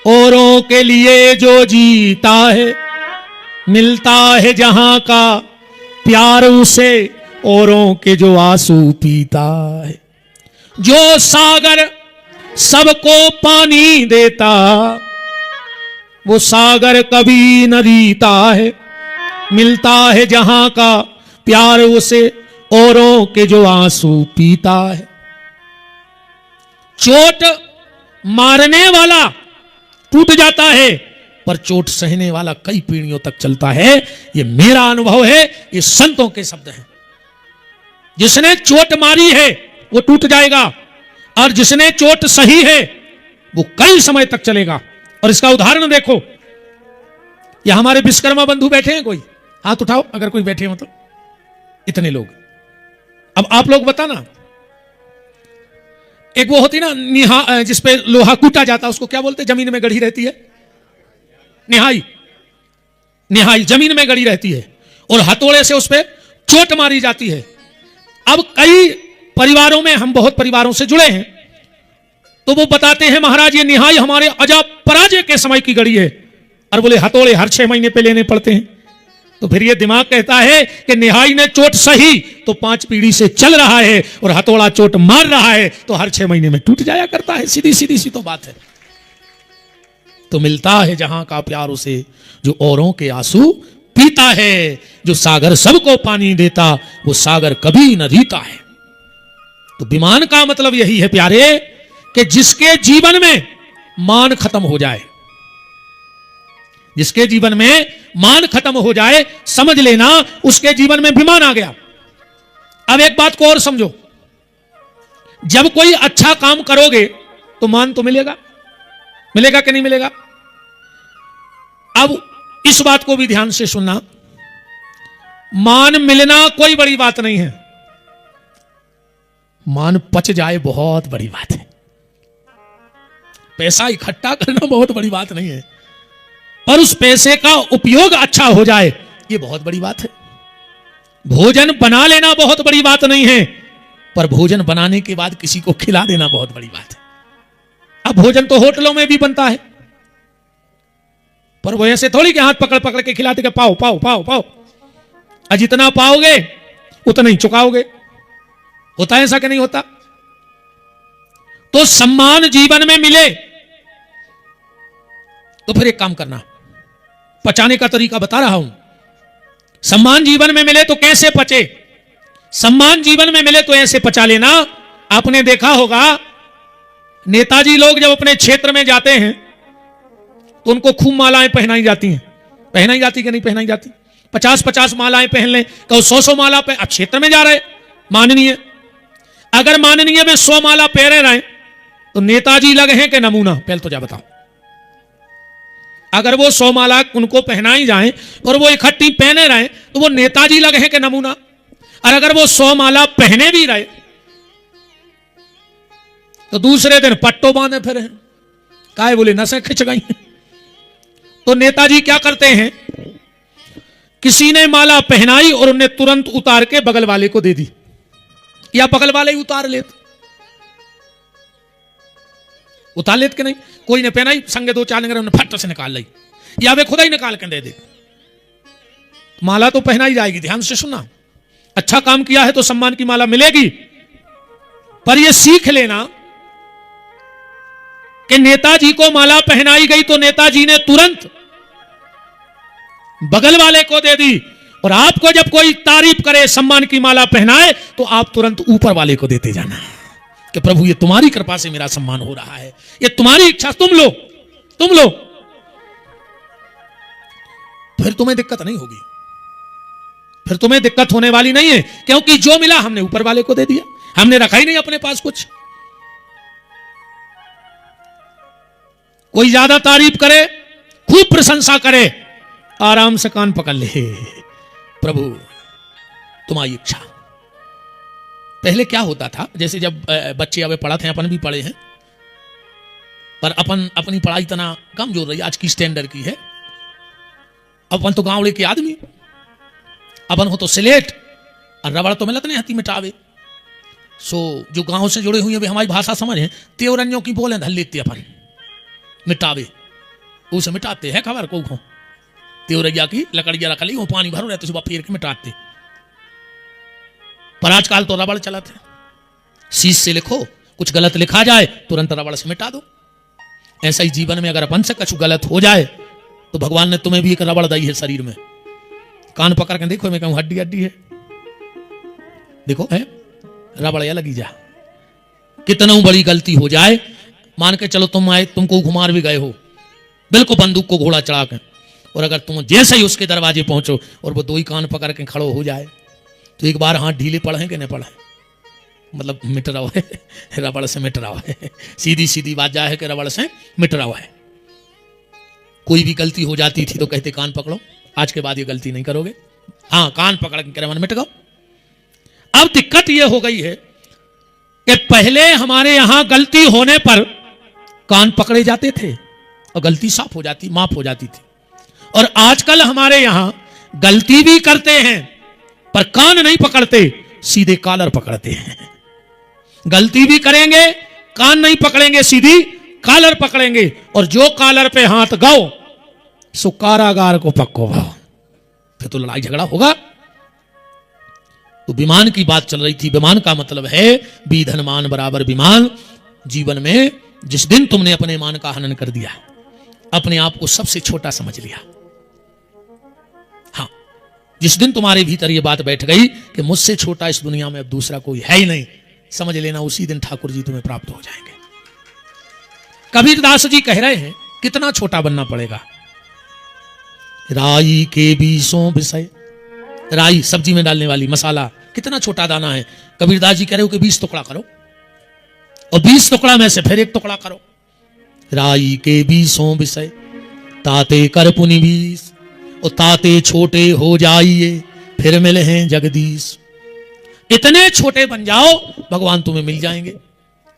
औरों के लिए जो जीता है। मिलता है जहां का प्यार उसे, औरों के जो आंसू पीता है। जो सागर सबको पानी देता, वो सागर कभी न रीता है। मिलता है जहां का प्यार उसे, औरों के जो आंसू पीता है। चोट मारने वाला टूट जाता है, पर चोट सहने वाला कई पीढ़ियों तक चलता है। ये मेरा अनुभव है, ये संतों के शब्द हैं। जिसने चोट मारी है वो टूट जाएगा, और जिसने चोट सही है वो कई समय तक चलेगा। और इसका उदाहरण देखो, या हमारे विश्वकर्मा बंधु बैठे हैं, कोई हाथ उठाओ अगर कोई बैठे हो तो। इतने लोग। अब आप लोग बताना, एक वो होती ना जिसपे लोहा कूटा जाता, उसको क्या बोलते, जमीन में गड़ी रहती है, निहाई। निहाई जमीन में गड़ी रहती है और हथौड़े से उस पर चोट मारी जाती है। अब कई परिवारों में, हम बहुत परिवारों से जुड़े हैं, तो वो बताते हैं महाराज ये निहाई हमारे अजाब पराजय के समय की गड़ी है, और बोले हथौड़े हर 6 महीने पे लेने पड़ते हैं। तो फिर ये दिमाग कहता है कि निहाई ने चोट सही तो 5 पीढ़ी से चल रहा है, और हथौड़ा चोट मार रहा है तो हर 6 महीने में टूट जाया करता है। सीधी सीधी सी तो बात है। तो मिलता है जहां का प्यार उसे जो औरों के आंसू पीता है, जो सागर सबको पानी देता वो सागर कभी न रीता है। तो विमान का मतलब यही है प्यारे, कि जिसके जीवन में मान खत्म हो जाए, जिसके जीवन में मान खत्म हो जाए, समझ लेना उसके जीवन में विमान आ गया। अब एक बात को और समझो, जब कोई अच्छा काम करोगे तो मान तो मिलेगा, मिलेगा कि नहीं मिलेगा। अब इस बात को भी ध्यान से सुनना, मान मिलना कोई बड़ी बात नहीं है, मान पच जाए बहुत बड़ी बात है। पैसा इकट्ठा करना बहुत बड़ी बात नहीं है, पर उस पैसे का उपयोग अच्छा हो जाए ये बहुत बड़ी बात है। भोजन बना लेना बहुत बड़ी बात नहीं है, पर भोजन बनाने के बाद किसी को खिला देना बहुत बड़ी बात है। अब भोजन तो होटलों में भी बनता है, पर वो ऐसे थोड़ी कि हाथ पकड़ पकड़ के खिलाते कि पाओ पाओ पाओ पाओ, और जितना पाओगे उतना ही चुकाओगे। होता है ऐसा कि नहीं होता। तो सम्मान जीवन में मिले तो फिर एक काम करना, पचाने का तरीका बता रहा हूं। सम्मान जीवन में मिले तो कैसे पचे, सम्मान जीवन में मिले तो ऐसे पचा लेना। आपने देखा होगा नेताजी लोग जब अपने क्षेत्र में जाते हैं तो उनको खूब मालाएं पहनाई जाती हैं, पहनाई जाती कि नहीं पहनाई जाती। 50-50 मालाएं पहन लें, कहो 100 माला पे, अब क्षेत्र में जा रहे माननीय, अगर माननीय में 100 माला पहने रहे तो नेताजी लगे हैं कि नमूना, पहले तो जा बताओ। अगर वो 100 माला उनको पहनाई जाए और वो इकट्ठी पहने रहे तो वो नेताजी लगे हैं कि नमूना। और अगर वो 100 माला पहने भी रहे तो दूसरे दिन पट्टो बांधे फिर हैं, काहे बोले नसें खिंच गई। तो नेताजी क्या करते हैं, किसी ने माला पहनाई और उन्हें तुरंत उतार के बगल वाले को दे दी, या बगल वाले ही उतार लेते, उतार लेते कि नहीं। कोई ने पहनाई, संगे 2-4 ने फट से निकाल ली, या वे खुदा ही निकाल के दे दे। माला तो पहनाई जाएगी, ध्यान से सुनना। अच्छा काम किया है तो सम्मान की माला मिलेगी, पर यह सीख लेना कि नेताजी को माला पहनाई गई तो नेताजी ने तुरंत बगल वाले को दे दी, और आपको जब कोई तारीफ करे, सम्मान की माला पहनाए, तो आप तुरंत ऊपर वाले को देते जाना कि प्रभु ये तुम्हारी कृपा से मेरा सम्मान हो रहा है, ये तुम्हारी इच्छा, तुम लो तुम लो। फिर तुम्हें दिक्कत नहीं होगी, फिर तुम्हें दिक्कत होने वाली नहीं है, क्योंकि जो मिला हमने ऊपर वाले को दे दिया, हमने रखा ही नहीं अपने पास कुछ। कोई ज्यादा तारीफ करे, खूब प्रशंसा करे, आराम से कान पकड़ ले, प्रभु तुम्हारी इच्छा। पहले क्या होता था, जैसे जब बच्चे अबे पढ़ा थे, अपन भी पढ़े हैं, पर अपन अपनी पढ़ाई इतना कम जो रही आज की स्टैंडर्ड की है। अपन तो गांवड़े के आदमी, अपन हो तो सिलेट और रबड़ तो मिलत नहीं हती मिटावे। सो जो गांव से जुड़े हुए हमारी भाषा समझ है, त्योरन्यों की बोले धल लेते अपन मिटावे, उसे मिटाते है खबर को खो त्योरैया की लकड़िया रख ली, वो पानी भरो रहते सुबह फेर के मिटाते। पर आजकल तो रबड़ चला थे, शीश से लिखो, कुछ गलत लिखा जाए तुरंत रबड़ से मिटा दो। ऐसा ही जीवन में अगर अपन से कुछ गलत हो जाए तो भगवान ने तुम्हें भी एक रबड़ दी है शरीर में, कान पकड़ के देखो, मैं कहूं हड्डी हड्डी है, देखो है रबड़ या लगी जा। कितना बड़ी गलती हो जाए, मान के चलो तुम आए, तुमको घुमार भी गए हो बिल्कुल बंदूक को घोड़ा चढ़ा के, और अगर तुम जैसे ही उसके दरवाजे पहुंचो और वो 2 ही कान पकड़ के खड़ो हो जाए तो एक बार हाथ ढीले पड़े कि नहीं पड़े, मतलब मिट रहा है, रबड़ से मिट रहा है। सीधी सीधी बात जा है कि रबड़ से मिट रहा है। कोई भी गलती हो जाती थी तो कहते कान पकड़ो, आज के बाद ये गलती नहीं करोगे। हाँ, कान पकड़ के मन मिट गो। अब दिक्कत ये हो गई है कि पहले हमारे यहां गलती होने पर कान पकड़े जाते थे और गलती साफ हो जाती, माफ हो जाती थी। और आजकल हमारे यहां गलती भी करते हैं पर कान नहीं पकड़ते, सीधे कॉलर पकड़ते हैं। गलती भी करेंगे, कान नहीं पकड़ेंगे, सीधी कॉलर पकड़ेंगे। और जो कॉलर पे हाथ गाओ सो कारागार को पक्को भाव, फिर तो लड़ाई झगड़ा होगा। तो विमान की बात चल रही थी। विमान का मतलब है बीधन मान बराबर विमान। जीवन में जिस दिन तुमने अपने मान का हनन कर दिया, अपने आप को सबसे छोटा समझ लिया, हाँ, जिस दिन तुम्हारे भीतर ये बात बैठ गई कि मुझसे छोटा इस दुनिया में अब दूसरा कोई है ही नहीं, समझ लेना उसी दिन ठाकुर जी तुम्हें प्राप्त हो जाएंगे। कबीरदास जी कह रहे हैं कितना छोटा बनना पड़ेगा। राई के बीसों विषय, राई सब्जी में डालने वाली मसाला, कितना छोटा दाना है। कबीरदास जी कह रहे हो कि 20 टुकड़ा करो और 20 टुकड़ा में से फिर 1 टुकड़ा करो। राई के बीसों विषय ताते कर पुनि 20, और ताते छोटे हो जाइए फिर मिले हैं जगदीश। इतने छोटे बन जाओ भगवान तुम्हें मिल जाएंगे।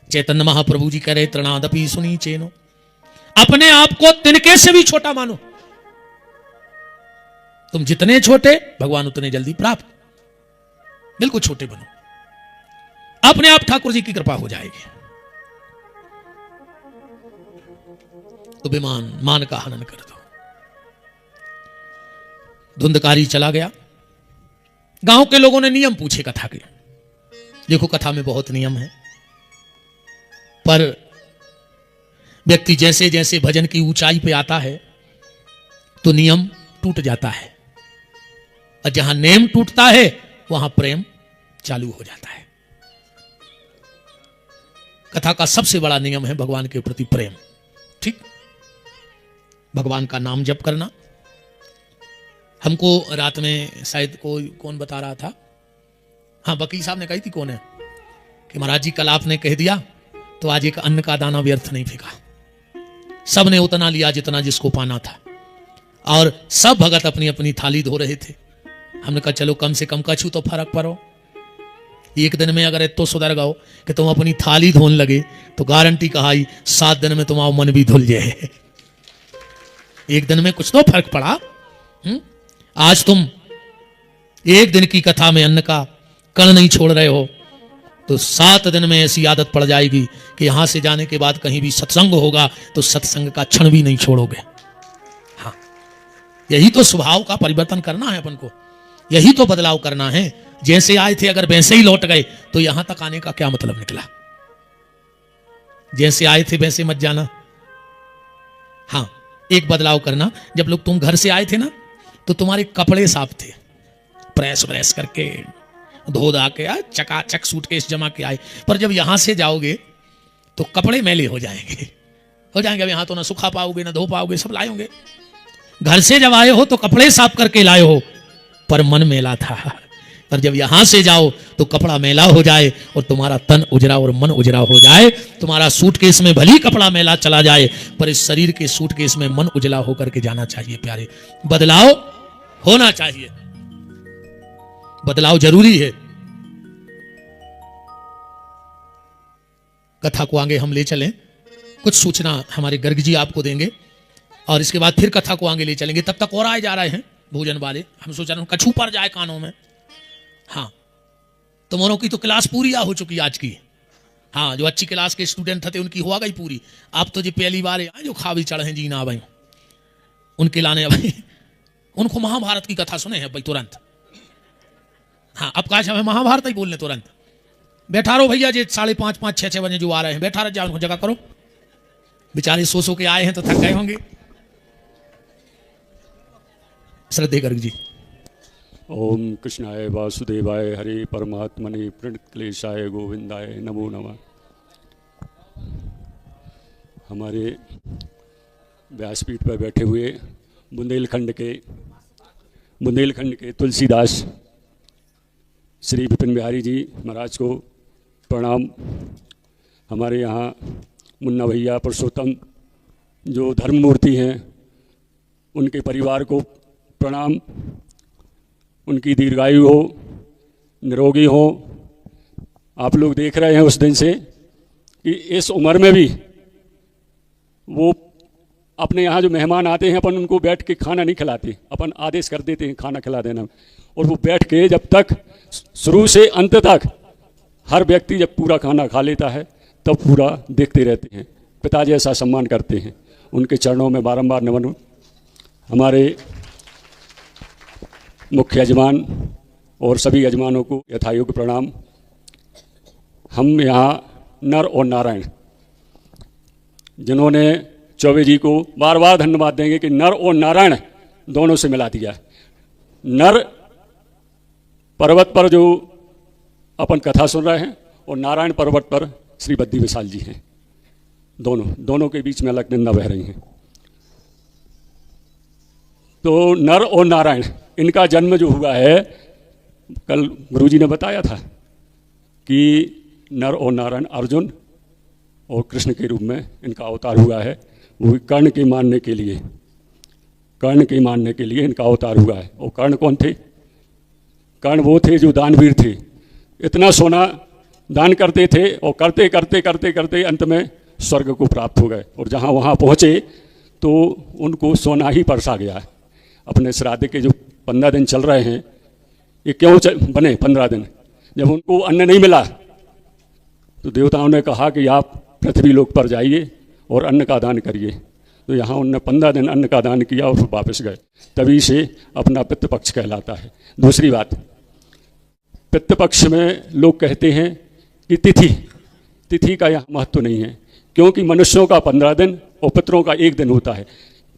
चैतन्य महाप्रभु जी कह रहे तृणादपि सुनी चेनो, अपने आप को तिनके से भी छोटा मानो। तुम जितने छोटे भगवान उतने जल्दी प्राप्त। बिल्कुल छोटे बनो, अपने आप ठाकुर जी की कृपा हो जाएगी। तो विमान मान का हनन कर दो। धुंधकारी चला गया। गांव के लोगों ने नियम पूछे कथा के। देखो कथा में बहुत नियम है, पर व्यक्ति जैसे जैसे भजन की ऊंचाई पे आता है तो नियम टूट जाता है, और जहां नेम टूटता है वहां प्रेम चालू हो जाता है। कथा का सबसे बड़ा नियम है भगवान के प्रति प्रेम। ठीक, भगवान का नाम जप करना। हमको रात में शायद कौन बता रहा था, हाँ वकील साहब ने कही थी, कौन है, कि महाराज जी कल आपने कह दिया तो आज एक अन्न का दाना व्यर्थ नहीं फेंका। सबने उतना लिया जितना जिसको पाना था, और सब भगत अपनी अपनी थाली धो रहे थे। हमने कहा चलो कम से कम कछु तो फर्क पड़ो। एक दिन में अगर इतो सुधर गओ कि तुम अपनी थाली धोन लगे तो गारंटी कहाई 7 दिन में तुम्हारा मन भी धुल जाए। एक दिन में कुछ तो फर्क पड़ा। आज तुम एक दिन की कथा में अन्न का कण नहीं छोड़ रहे हो तो 7 दिन में ऐसी आदत पड़ जाएगी कि यहां से जाने के बाद कहीं भी सत्संग होगा तो सत्संग का क्षण भी नहीं छोड़ोगे। हाँ, यही तो स्वभाव का परिवर्तन करना है अपन को, यही तो बदलाव करना है। जैसे आए थे अगर वैसे ही लौट गए तो यहां तक आने का क्या मतलब निकला। जैसे आए थे वैसे मत जाना। हाँ, एक बदलाव करना। जब लोग तुम घर से आए थे ना तो तुम्हारे कपड़े साफ थे, प्रेस व्रेस करके धो धा के चकाचक सूटकेस जमा के आए। पर जब यहां से जाओगे तो कपड़े मैले हो जाएंगे। अब यहां तो ना सुखा पाओगे ना धो पाओगे, सब लाए होंगे। घर से जब आए हो तो कपड़े साफ करके लाए हो पर मन मेला था। पर जब यहां से जाओ तो कपड़ा मेला हो जाए और तुम्हारा तन उजरा और मन उजरा हो जाए। तुम्हारा सूटकेस में भली कपड़ा मेला चला जाए पर इस शरीर के सूटकेस में मन उजला होकर के जाना चाहिए। प्यारे, बदलाव होना चाहिए, बदलाव जरूरी है। कथा को आगे हम ले चलें, कुछ सूचना हमारे गर्ग जी आपको देंगे और इसके बाद फिर कथा को आगे ले चलेंगे। तब तक और आए जा रहे हैं भोजन वाले। हम सोच रहे हैं कछू पर जाए कानों में। हाँ, तुम्हारों की तो क्लास पूरी हो चुकी आज की। हाँ, जो अच्छी क्लास के स्टूडेंट थे उनकी हुआ गई पूरी। आप तो जो पहली बार जो खावी चढ़े जी ना भाई, उनके लाने भाई उनको महाभारत की कथा सुने हैं भाई तुरंत। हाँ, अब काश हमें महाभारत ही बोलने तुरंत। बैठा रहो भैया, जे 5:30 5 6 बजे जो आ रहे हैं बैठा रह जाओ, उनको जगह करो। बेचारे सो के आए हैं तो थक गए होंगे। श्रद्धे गर्ग जी। ओम कृष्णाय वासुदेवाय हरे परमात्मने प्रणत क्लेशाय गोविंदाय नमो नमः। हमारे व्यासपीठ पर बैठे हुए बुंदेलखंड के तुलसीदास श्री विपिन बिहारी जी महाराज को प्रणाम। हमारे यहाँ मुन्ना भैया पुरुषोत्तम जो धर्म मूर्ति हैं, उनके परिवार को प्रणाम। उनकी दीर्घायु हो, निरोगी हो। आप लोग देख रहे हैं उस दिन से कि इस उम्र में भी वो अपने यहाँ जो मेहमान आते हैं, अपन उनको बैठ के खाना नहीं खिलाते, अपन आदेश कर देते हैं खाना खिला देना, और वो बैठ के जब तक शुरू से अंत तक हर व्यक्ति जब पूरा खाना खा लेता है तब पूरा देखते रहते हैं। पिता जैसा सम्मान करते हैं। उनके चरणों में बारंबार नमन। हमारे मुख्य यजमान और सभी यजमानों को यथायोग्य प्रणाम। हम यहाँ नर और नारायण, जिन्होंने चौबे जी को बार बार धन्यवाद देंगे कि नर और नारायण दोनों से मिला दिया। नर पर्वत पर जो अपन कथा सुन रहे हैं और नारायण पर्वत पर श्री बद्री विशाल जी हैं। दोनों के बीच में अलग निंदा बह रही हैं। तो नर और नारायण, इनका जन्म जो हुआ है, कल गुरुजी ने बताया था कि नर और नारायण अर्जुन और कृष्ण के रूप में इनका अवतार हुआ है। वो कर्ण के मानने के लिए, इनका अवतार हुआ है। और कर्ण कौन थे? कर्ण वो थे जो दानवीर थे। इतना सोना दान करते थे और करते करते करते करते अंत में स्वर्ग को प्राप्त हो गए। और जहाँ वहाँ पहुँचे तो उनको सोना ही परसा गया है। अपने श्राद्ध के जो 15 दिन चल रहे हैं, ये क्यों बने 15 दिन? जब उनको अन्न नहीं मिला तो देवताओं ने कहा कि आप पृथ्वी लोक पर जाइए और अन्न का दान करिए। तो यहाँ उनने 15 दिन अन्न का दान किया और फिर वापस गए। तभी से अपना पितृपक्ष कहलाता है। दूसरी बात, पितृपक्ष में लोग कहते हैं कि तिथि का यहाँ महत्व नहीं है, क्योंकि मनुष्यों का 15 दिन और पितरों का 1 दिन होता है।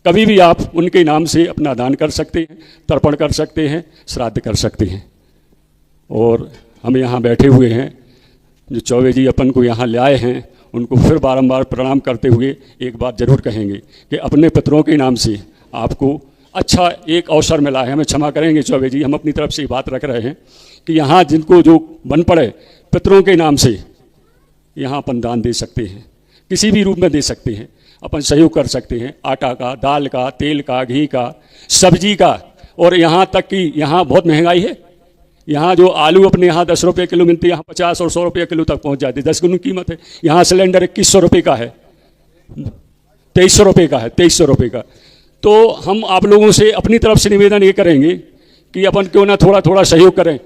कभी भी आप उनके नाम से अपना दान कर सकते हैं, तर्पण कर सकते हैं, श्राद्ध कर सकते हैं। और हम यहाँ बैठे हुए हैं, जो चौबे जी अपन को यहाँ ले आए हैं, उनको फिर बारंबार प्रणाम करते हुए एक बात जरूर कहेंगे कि अपने पितरों के नाम से आपको अच्छा एक अवसर मिला है। हमें क्षमा करेंगे चौबे जी, हम अपनी तरफ से बात रख रहे हैं कि यहाँ जिनको जो बन पड़े पितरों के नाम से, यहाँ अपन दान दे सकते हैं, किसी भी रूप में दे सकते हैं। अपन सहयोग कर सकते हैं, आटा का, दाल का, तेल का, घी का, सब्जी का। और यहाँ तक कि यहाँ बहुत महंगाई है। यहाँ जो आलू अपने यहाँ 10 रुपये किलो मिलती है, यहाँ 50 और 100 रुपये किलो तक पहुँच जाती है। 10 गुना कीमत है। यहाँ सिलेंडर 2100 रुपये का है, 2300 रुपये का है, 2300 रुपये का। तो हम आप लोगों से अपनी तरफ से निवेदन ये करेंगे कि अपन क्यों ना थोड़ा थोड़ा सहयोग करें।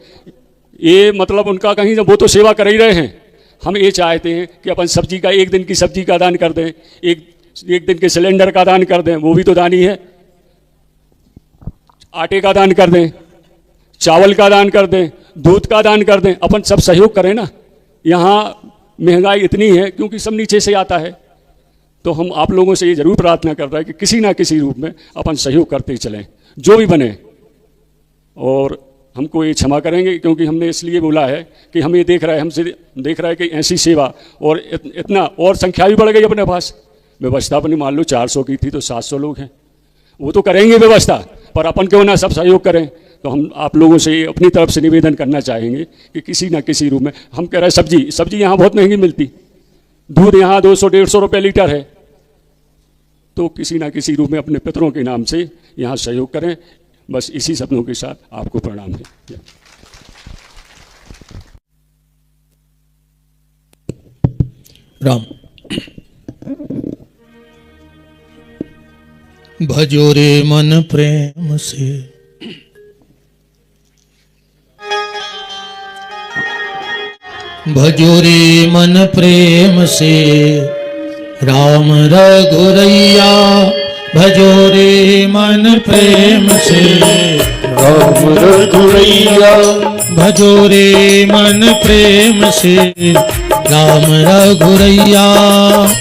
ये मतलब उनका कहीं वो तो सेवा कर ही रहे हैं, हम ये चाहते हैं कि अपन सब्जी का 1 दिन की सब्जी का दान कर दें, एक दिन के सिलेंडर का दान कर दें, वो भी तो दान ही है। आटे का दान कर दें, चावल का दान कर दें, दूध का दान कर दें। अपन सब सहयोग करें ना। यहाँ महंगाई इतनी है क्योंकि सब नीचे से आता है। तो हम आप लोगों से ये जरूर प्रार्थना कर रहे हैं कि किसी ना किसी रूप में अपन सहयोग करते चलें, जो भी बने। और हमको ये क्षमा करेंगे क्योंकि हमने इसलिए बोला है कि हम ये देख रहे हैं, हमसे देख रहे हैं कि ऐसी सेवा और इतना और संख्या भी बढ़ गई अपने पास। व्यवस्था अपनी मान लो 400 की थी तो 700 लोग हैं, वो तो करेंगे व्यवस्था, पर अपन क्यों ना सब सहयोग करें। तो हम आप लोगों से अपनी तरफ से निवेदन करना चाहेंगे कि किसी ना किसी रूप में, हम कह रहे हैं सब्जी यहाँ बहुत महंगी मिलती, दूध यहाँ 200-150 रुपये लीटर है। तो किसी ना किसी रूप में अपने पितरों के नाम से यहाँ सहयोग करें। बस इसी शब्दों के साथ आपको प्रणाम है। राम भजो रे मन प्रेम से, भजो रे मन प्रेम से, राम रघुरैया भजो रे मन प्रेम से, राम रघुरैया भजो रे मन प्रेम से, राम रघुरैया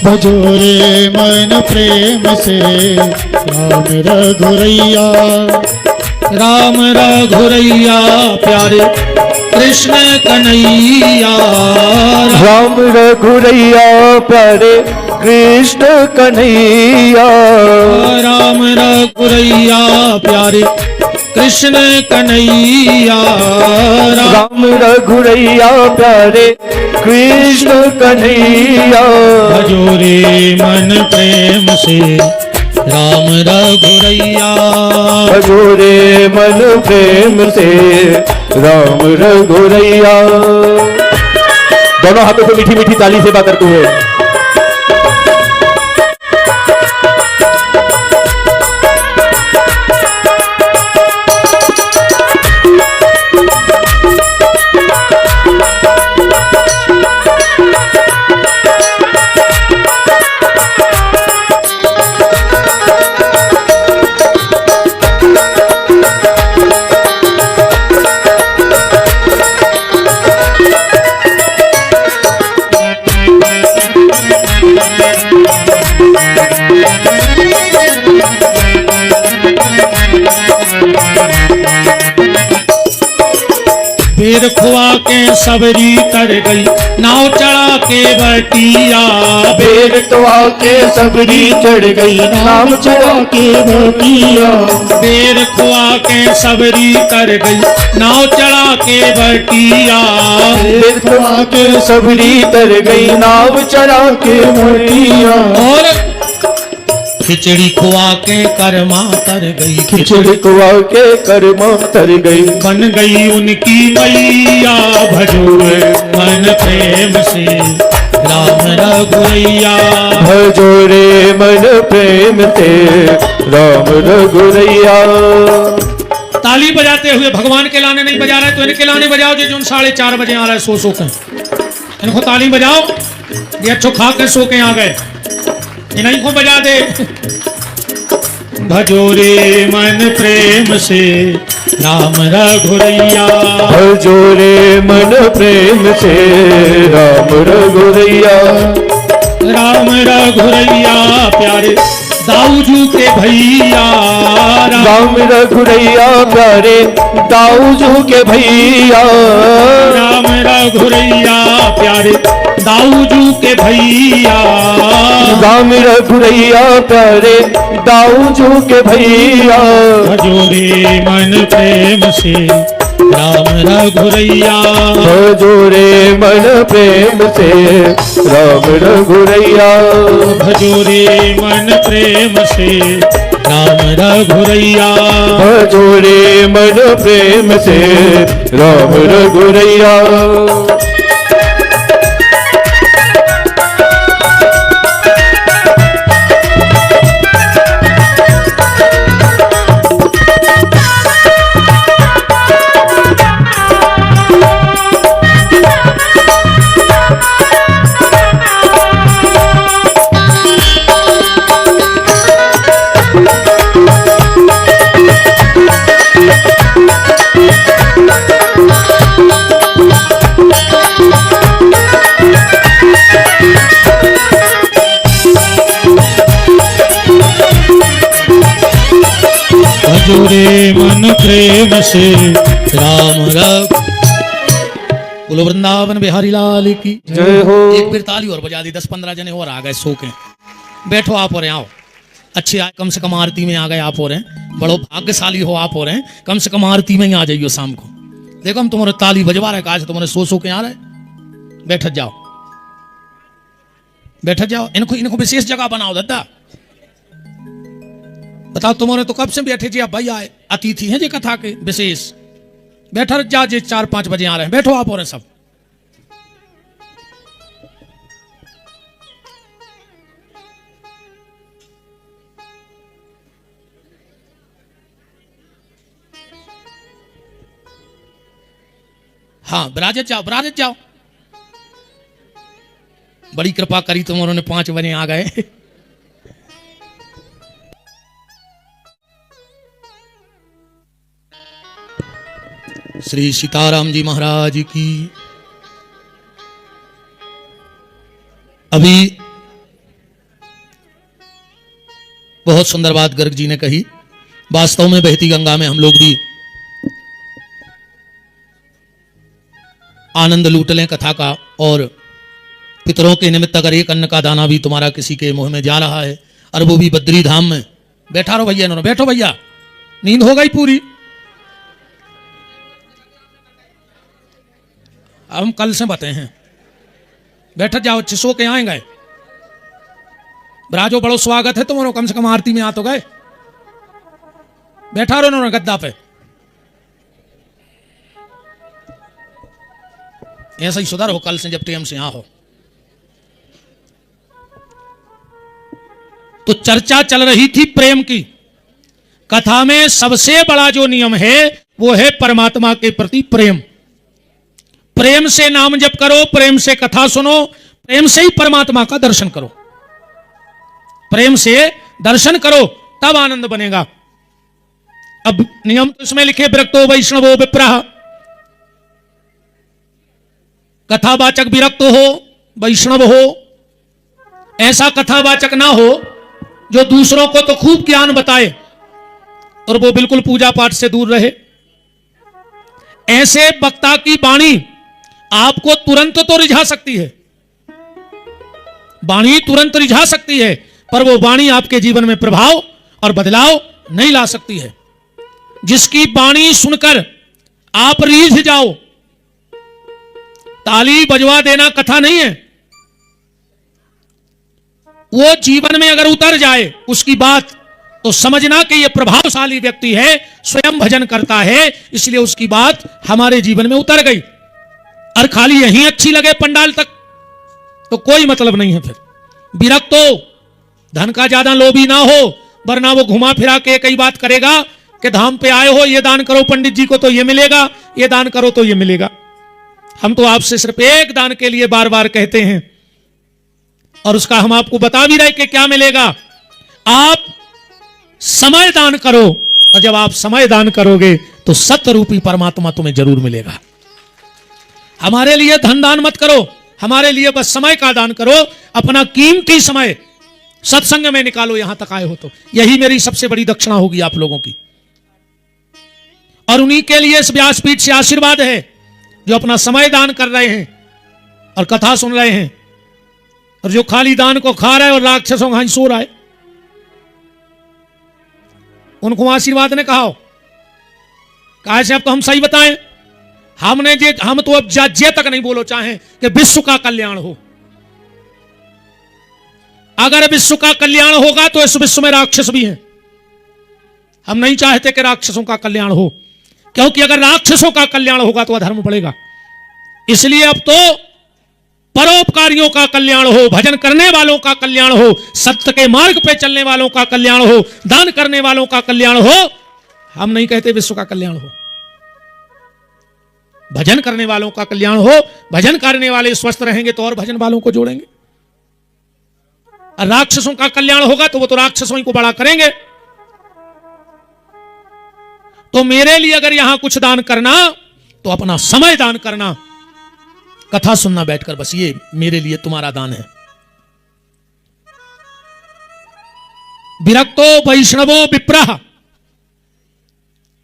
भजो रे मन प्रेम से, राम रघुरैया। राम रघुरैया प्यारे कृष्ण कन्हैया, राम रघुरैया प्यारे कृष्ण कन्हैया, राम रघुरैया प्यारे कृष्ण कन्हैया राम राम रघुरैया प्यारे कृष्ण कन्हैया भजो रे मन प्रेम से राम रघुरैया भजो रे मन प्रेम से राम रघुरैया। दोनों हाथों से मीठी मीठी ताली सेवा करते हुए बेर खुआ के सबरी तर गई नाव चढ़ा के बटिया बेर तो आके सबरी चढ़ गई नाम चढ़ा के बटिया बेर खुआ के सबरी तर गई नाव चढ़ा के बटिया बेर तो आके सबरी तर गई नाव चढ़ा के बटिया और खिचड़ी खुआ के कर्मा तर गई खिचड़ी कुआ के कर्मा तर गई बन गई उनकी मैया भजो रे मन प्रेम से राम रघुरैया भजो रे मन प्रेम से राम रघुरैया। ताली बजाते हुए भगवान के लाने नहीं बजा रहे तो इनके लाने बजाओ जो 4:30 बजे आ रहा है सो के इनको ताली बजाओ ये अच्छो खा के सो के आ गए इन्हीं को बजा दे भजो रे मन प्रेम से राम रघुरैया भजो रे मन प्रेम से राम रघुरैया राम रघुरैया प्यारे दाऊजू के भैया राम रघुरैया प्यारे दाऊजू के भैया राम रघुरैया प्यारे दाऊजू के भैया राम रघुरैया प्यारे दाऊजू के भैया भजो रे मन प्रेम से राम रघुरैया भजो रे मन प्रेम से राम रघुरैया भजो रे मन प्रेम से राम रघुरैया भजो रे मन प्रेम से राम रघुरैया। भजो रे मन प्रेम से राम रघु बोलो वृंदावन बिहारी लाल की जय हो। एक फिर ताली और बजा दी 10-15 जने और आ गए सो के बैठो आप और आओ अच्छी आए कम से कम आरती में आ गए आप और हैं बड़ो भाग्यशाली हो आप और हैं कम से कम आरती में ही आ जाइयो शाम को देखो हम तुम्हारे ताली बजवा रहे आज तुम्हारे सो के आ रहे बैठ जाओ इनको विशेष जगह बनाओ दादा बताओ तुम्हारे तो कब से बैठे जी आप भाई आए अतिथि हैं जी कथा के विशेष बैठा जा जी 4-5 बजे आ रहे हैं बैठो आप और सब हाँ विराजित जाओ बड़ी कृपा करी तुम उन्होंने 5 बजे आ गए श्री सीताराम जी महाराज की। अभी बहुत सुंदर बात गर्ग जी ने कही वास्तव में बहती गंगा में हम लोग भी आनंद लूट लें कथा का और पितरों के निमित्त अगर एक अन्न का दाना भी तुम्हारा किसी के मुंह में जा रहा है और वो भी बद्री धाम में बैठा रहो भैया बैठो भैया नींद हो गई पूरी हम कल से बते हैं, बैठ जाओ, सो के आएंगे। ब्राजो बड़ो स्वागत है तुम्हारा, कम से कम आरती में आ तो गए। बैठा रहो उन्होंने गद्दा पे, ऐसा ही सुधर हो कल से जब टेम से आ हो। तो चर्चा चल रही थी प्रेम की। कथा में सबसे बड़ा जो नियम है वो है परमात्मा के प्रति प्रेम। प्रेम से नाम जप करो, प्रेम से कथा सुनो, प्रेम से ही परमात्मा का दर्शन करो। प्रेम से दर्शन करो तब आनंद बनेगा। अब नियम तो इसमें लिखे विरक्तो वैष्णवो विप्रः, कथावाचक विरक्त हो, वैष्णव हो। ऐसा कथावाचक ना हो जो दूसरों को तो खूब ज्ञान बताए और वो बिल्कुल पूजा पाठ से दूर रहे। ऐसे वक्ता की वाणी आपको तुरंत तो रिझा सकती है, वाणी तुरंत रिझा सकती है, पर वो वाणी आपके जीवन में प्रभाव और बदलाव नहीं ला सकती है। जिसकी वाणी सुनकर आप रीझ जाओ, ताली बजवा देना कथा नहीं है। वो जीवन में अगर उतर जाए उसकी बात, तो समझना कि ये प्रभावशाली व्यक्ति है, स्वयं भजन करता है, इसलिए उसकी बात हमारे जीवन में उतर गई। और खाली यहीं अच्छी लगे पंडाल तक तो कोई मतलब नहीं है। फिर विरक्त हो, धन का ज्यादा लोभी ना हो, वरना वो घुमा फिरा के कई बात करेगा कि धाम पे आए हो, ये दान करो पंडित जी को तो ये मिलेगा, ये दान करो तो ये मिलेगा। हम तो आपसे सिर्फ एक दान के लिए बार बार कहते हैं और उसका हम आपको बता भी रहे कि क्या मिलेगा। आप समय दान करो, और जब आप समय दान करोगे तो सत्य रूपी परमात्मा तुम्हें जरूर मिलेगा। हमारे लिए धन दान मत करो, हमारे लिए बस समय का दान करो। अपना कीमती समय सत्संग में निकालो, यहां तक आए हो तो यही मेरी सबसे बड़ी दक्षिणा होगी आप लोगों की। और उन्हीं के लिए इस व्यासपीठ से आशीर्वाद है जो अपना समय दान कर रहे हैं और कथा सुन रहे हैं, और जो खाली दान को खा रहा है और राक्षसों का सो रहा है, उनको आशीर्वाद ने कहा से अब तो हम सही बताएं, हम तो अब जे तक नहीं बोलो चाहें कि विश्व का कल्याण हो। अगर विश्व का कल्याण होगा तो इस विश्व में राक्षस भी हैं। हम नहीं चाहते कि राक्षसों का कल्याण हो, क्योंकि अगर राक्षसों का कल्याण होगा तो अधर्म बढ़ेगा। इसलिए अब तो परोपकारियों का कल्याण हो, भजन करने वालों का कल्याण हो, सत्य के मार्ग पे चलने वालों का कल्याण हो, दान करने वालों का कल्याण हो। हम नहीं कहते विश्व का कल्याण हो, भजन करने वालों का कल्याण हो। भजन करने वाले स्वस्थ रहेंगे तो और भजन वालों को जोड़ेंगे। और राक्षसों का कल्याण होगा तो वो तो राक्षसों को बड़ा करेंगे। तो मेरे लिए अगर यहां कुछ दान करना तो अपना समय दान करना, कथा सुनना बैठकर, बस ये मेरे लिए तुम्हारा दान है। विरक्तो वैष्णवो विप्रः,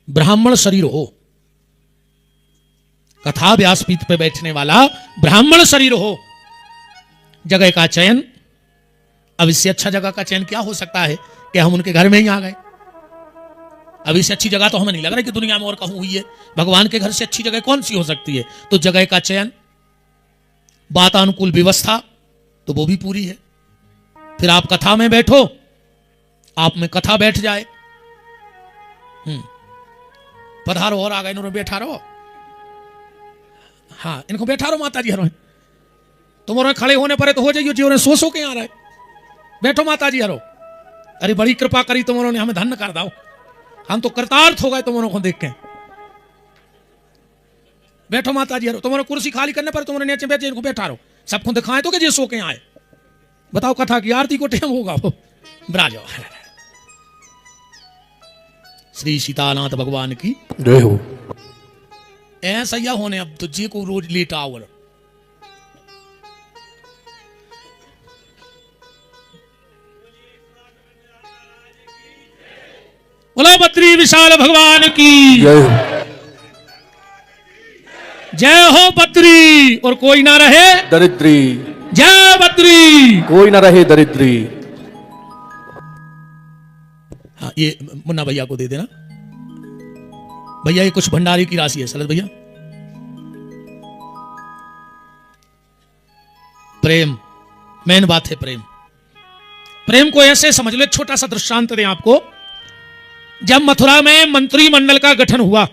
ब्राह्मण शरीर हो। कथा व्यासपीठ पे बैठने वाला ब्राह्मण शरीर हो। जगह का चयन, अब इससे अच्छा जगह का चयन क्या हो सकता है कि हम उनके घर में ही आ गए। अब इससे अच्छी जगह तो हमें नहीं लग रहा कि दुनिया में और कहूं हुई है। भगवान के घर से अच्छी जगह कौन सी हो सकती है। तो जगह का चयन, वातानुकूल व्यवस्था तो वो भी पूरी है। फिर आप कथा में बैठो, आप में कथा बैठ जाए। पधारो और आ गए, इन्होंने बैठा रहो। हाँ, इनको बैठा रहो माता जी हरो। तुम्हारे खड़े होने पर तो हो जाइए, जी सो के आ रहा है। बैठो माता जी हरो। अरे बड़ी कृपा करी तुमरों ने, हमें धन्य कर दाओ, हम तो कृतार्थ हो गए तुमरों को देख के। बैठो माता जी हरो। तुम्हारे कुर्सी खाली करने पर तुम्हारे नीचे बैठे, इनको बैठा रहो। सबको दिखाए तो कि जी सो के आए। बताओ कथा की आरती को टेम होगा वो। ब्राजो। श्री सीतानाथ भगवान की जय हो। ऐसा या होने अब तो जी को रोज लेट आओ। बोलो बद्री विशाल भगवान की जय हो। जय हो बद्री, और कोई ना रहे दरिद्री, जय बद्री, कोई ना रहे दरिद्री। हाँ, ये मुन्ना भैया को दे देना। भैया ये कुछ भंडारे की राशि है, शरद भैया। प्रेम, मेन बात है प्रेम। प्रेम को ऐसे समझ लो, छोटा सा दृष्टांत दें आपको। जब मथुरा में मंत्रिमंडल का गठन हुआ,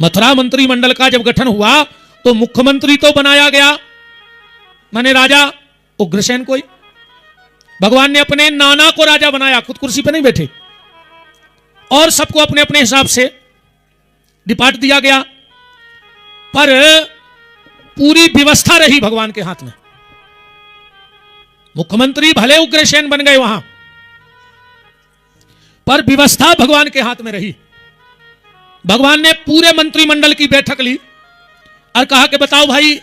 मथुरा मंत्रिमंडल का जब गठन हुआ तो मुख्यमंत्री तो बनाया गया, माने राजा उग्रसेन को ही। भगवान ने अपने नाना को राजा बनाया, खुद कुर्सी पे नहीं बैठे, और सबको अपने अपने हिसाब से डिपार्ट दिया गया। पर पूरी व्यवस्था रही भगवान के हाथ में। मुख्यमंत्री भले उग्रसेन बन गए वहां, पर व्यवस्था भगवान के हाथ में रही। भगवान ने पूरे मंत्रिमंडल की बैठक ली और कहा कि बताओ भाई,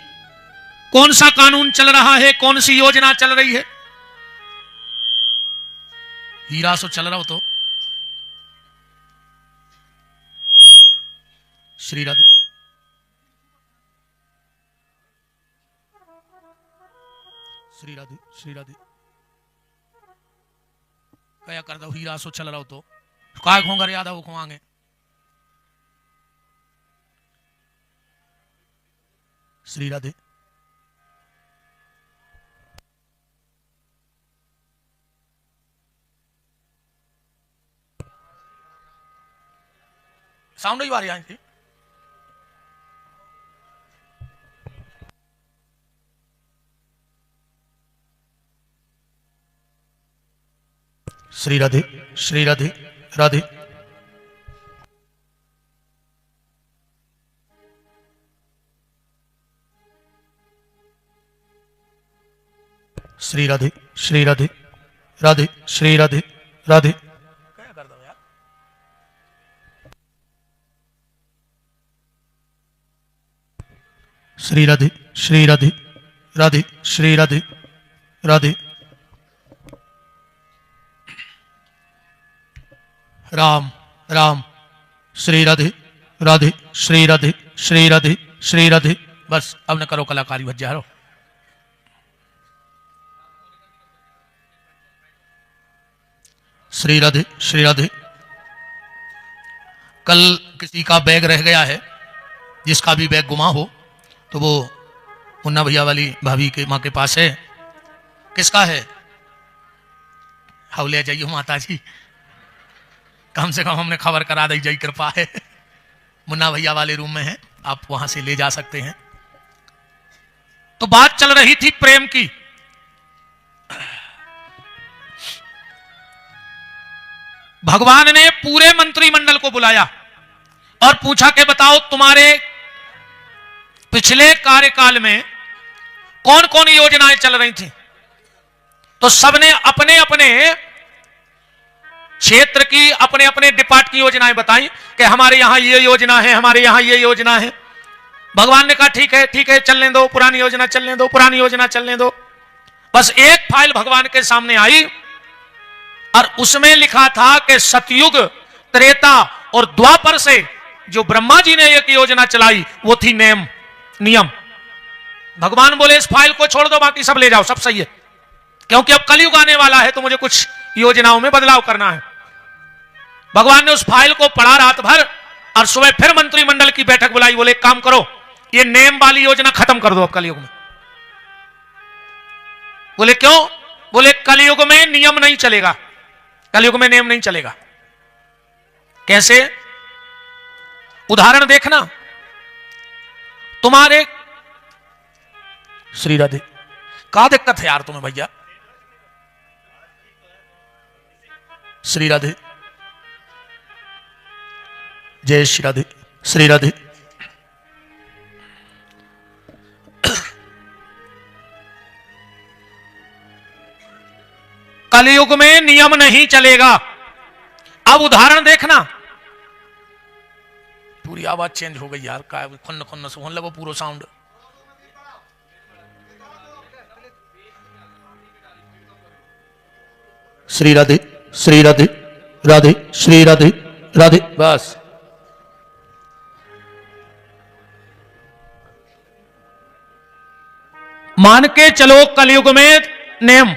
कौन सा कानून चल रहा है, कौन सी योजना चल रही है। हीरा सो चल रहा हो तो श्री राधे, श्री राधे, श्री राधे, क्या कर दो, हीरा सो चल रहा हो तो काय खोंगर याद वो खुआंगे। श्री राधे, साउंड ही आ रही है। श्री राधे, श्री राधे, राधे, श्री राधे, श्री राधे, राधे, श्री राधे, राधे। क्या कर दो यार। श्री राधे, श्री राधे, राधे, श्री राधे, राधे, राम राम, श्री राधे, राधे, श्री राधे, श्री राधे, श्री राधे। बस अब न करो कलाकारी, बच जा रहो। श्री राधे, श्री राधे। कल किसी का बैग रह गया है, जिसका भी बैग गुमा हो तो वो मुन्ना भैया वाली भाभी के माँ के पास है। किसका है? हौले जाइए माता जी, कम से कम हमने खबर करा दी, जय कृपा है। मुन्ना भैया वाले रूम में है, आप वहां से ले जा सकते हैं। तो बात चल रही थी प्रेम की। भगवान ने पूरे मंत्रिमंडल को बुलाया और पूछा कि बताओ तुम्हारे पिछले कार्यकाल में कौन कौन योजनाएं चल रही थी। तो सबने अपने अपने क्षेत्र की, अपने अपने डिपार्ट की योजनाएं बताई कि हमारे यहां ये योजना है, हमारे यहां ये योजना है। भगवान ने कहा ठीक है ठीक है, चलने दो, पुरानी योजना चलने दो, पुरानी योजना चलने दो। बस एक फाइल भगवान के सामने आई और उसमें लिखा था कि सतयुग, त्रेता और द्वापर से जो ब्रह्मा जी ने एक योजना चलाई वो थी नियम। भगवान बोले इस फाइल को छोड़ दो, बाकी सब ले जाओ, सब सही है, क्योंकि अब कलयुग आने वाला है तो मुझे कुछ योजनाओं में बदलाव करना है। भगवान ने उस फाइल को पढ़ा रात भर और सुबह फिर मंत्रिमंडल की बैठक बुलाई। बोले काम करो, ये नेम वाली योजना खत्म कर दो अब कलयुग में। बोले क्यों? बोले कलयुग में नियम नहीं चलेगा, कलयुग में नियम नहीं चलेगा। कैसे? उदाहरण देखना, तुम्हारे श्री राधे का दिक्कत है यार तुम्हें भैया। श्री राधे, जय श्री राधे, श्री राधे। कलयुग में नियम नहीं चलेगा। अब उदाहरण देखना, पूरी आवाज चेंज हो गई यार, का खन्न खन्न से होने लगा पूरा साउंड। श्री राधे, श्री राधे, राधे, श्री राधे, राधे। बस मान के चलो कलयुग में नियम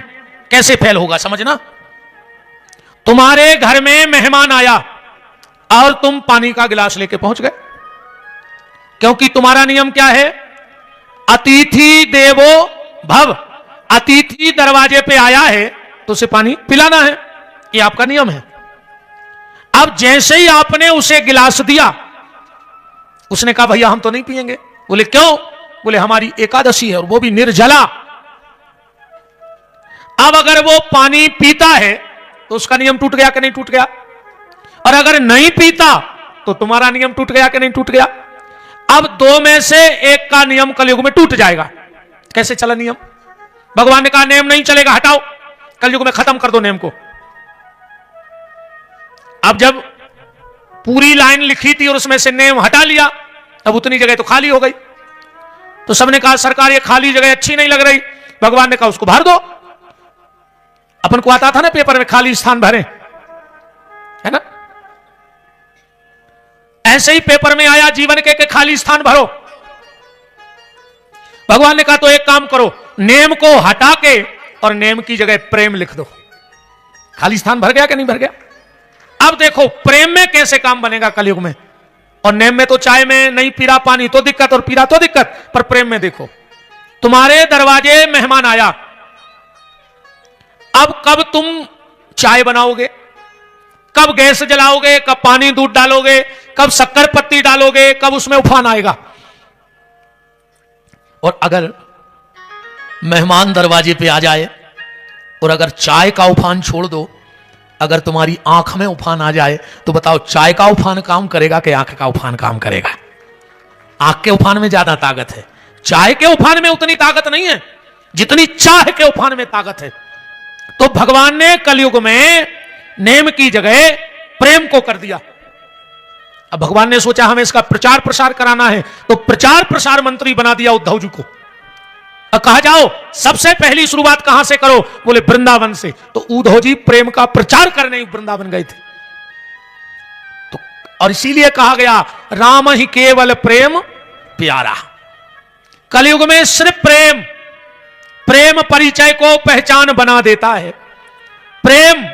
कैसे फेल होगा, समझना। तुम्हारे घर में मेहमान आया और तुम पानी का गिलास लेके पहुंच गए, क्योंकि तुम्हारा नियम क्या है? अतिथि देवो भव अतिथि दरवाजे पे आया है तो उसे पानी पिलाना है, ये आपका नियम है। अब जैसे ही आपने उसे गिलास दिया, उसने कहा भैया हम तो नहीं पिएंगे। बोले क्यों? बोले हमारी एकादशी है और वो भी निर्जला। अब अगर वो पानी पीता है तो उसका नियम टूट गया कि नहीं टूट गया? और अगर नहीं पीता तो तुम्हारा नियम टूट गया कि नहीं टूट गया? अब दो में से एक का नियम कलयुग में टूट जाएगा। कैसे चला नियम? भगवान ने कहा नियम नहीं चलेगा, हटाओ, कलयुग में खत्म कर दो नियम को। अब जब पूरी लाइन लिखी थी और उसमें से नियम हटा लिया, अब उतनी जगह तो खाली हो गई। तो सबने कहा सरकार ये खाली जगह अच्छी नहीं लग रही। भगवान ने कहा उसको भर दो। अपन को आता था ना पेपर में खाली स्थान भरे, है ना? ऐसे ही पेपर में आया जीवन के खाली स्थान भरो। भगवान ने कहा तो एक काम करो, नेम को हटा के और नेम की जगह प्रेम लिख दो। खाली स्थान भर गया कि नहीं भर गया? अब देखो प्रेम में कैसे काम बनेगा कलयुग में। और नेम में तो चाय में नहीं पीरा पानी तो दिक्कत और पीरा तो दिक्कत, पर प्रेम में देखो तुम्हारे दरवाजे मेहमान आया, अब कब तुम चाय बनाओगे, कब गैस जलाओगे, कब पानी दूध डालोगे, कब शक्कर पत्ती डालोगे, कब उसमें उफान आएगा। और अगर मेहमान दरवाजे पे आ जाए और अगर चाय का उफान छोड़ दो, अगर तुम्हारी आंख में उफान आ जाए तो बताओ चाय का उफान काम करेगा कि आंख का उफान काम करेगा? आंख के उफान में ज्यादा ताकत है, चाय के उफान में उतनी ताकत नहीं है जितनी चाय के उफान में ताकत है। तो भगवान ने कलयुग में नेम की जगह प्रेम को कर दिया। अब भगवान ने सोचा हमें इसका प्रचार प्रसार कराना है, तो प्रचार प्रसार मंत्री बना दिया उद्धव जी को। अब कहा जाओ सबसे पहली शुरुआत कहां से करो? बोले वृंदावन से। तो उद्धव जी प्रेम का प्रचार करने वृंदावन गए थे। तो और इसीलिए कहा गया राम ही केवल प्रेम प्यारा। कलयुग में सिर्फ प्रेम, प्रेम परिचय को पहचान बना देता है, प्रेम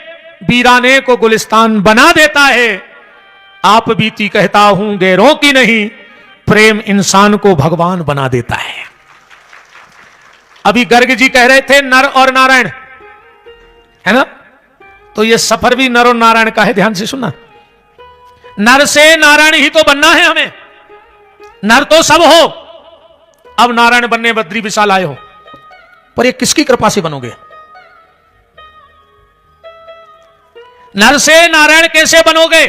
वीराने को गुलिस्तान बना देता है। आप बीती कहता हूं गैरों की नहीं, प्रेम इंसान को भगवान बना देता है। अभी गर्ग जी कह रहे थे नर और नारायण, है ना? तो ये सफर भी नर और नारायण का है, ध्यान से सुनना। नर से नारायण ही तो बनना है हमें, नर तो सब हो, अब नारायण बनने बद्री विशाल आए हो, पर ये किसकी कृपा से बनोगे? नर से नारायण कैसे बनोगे?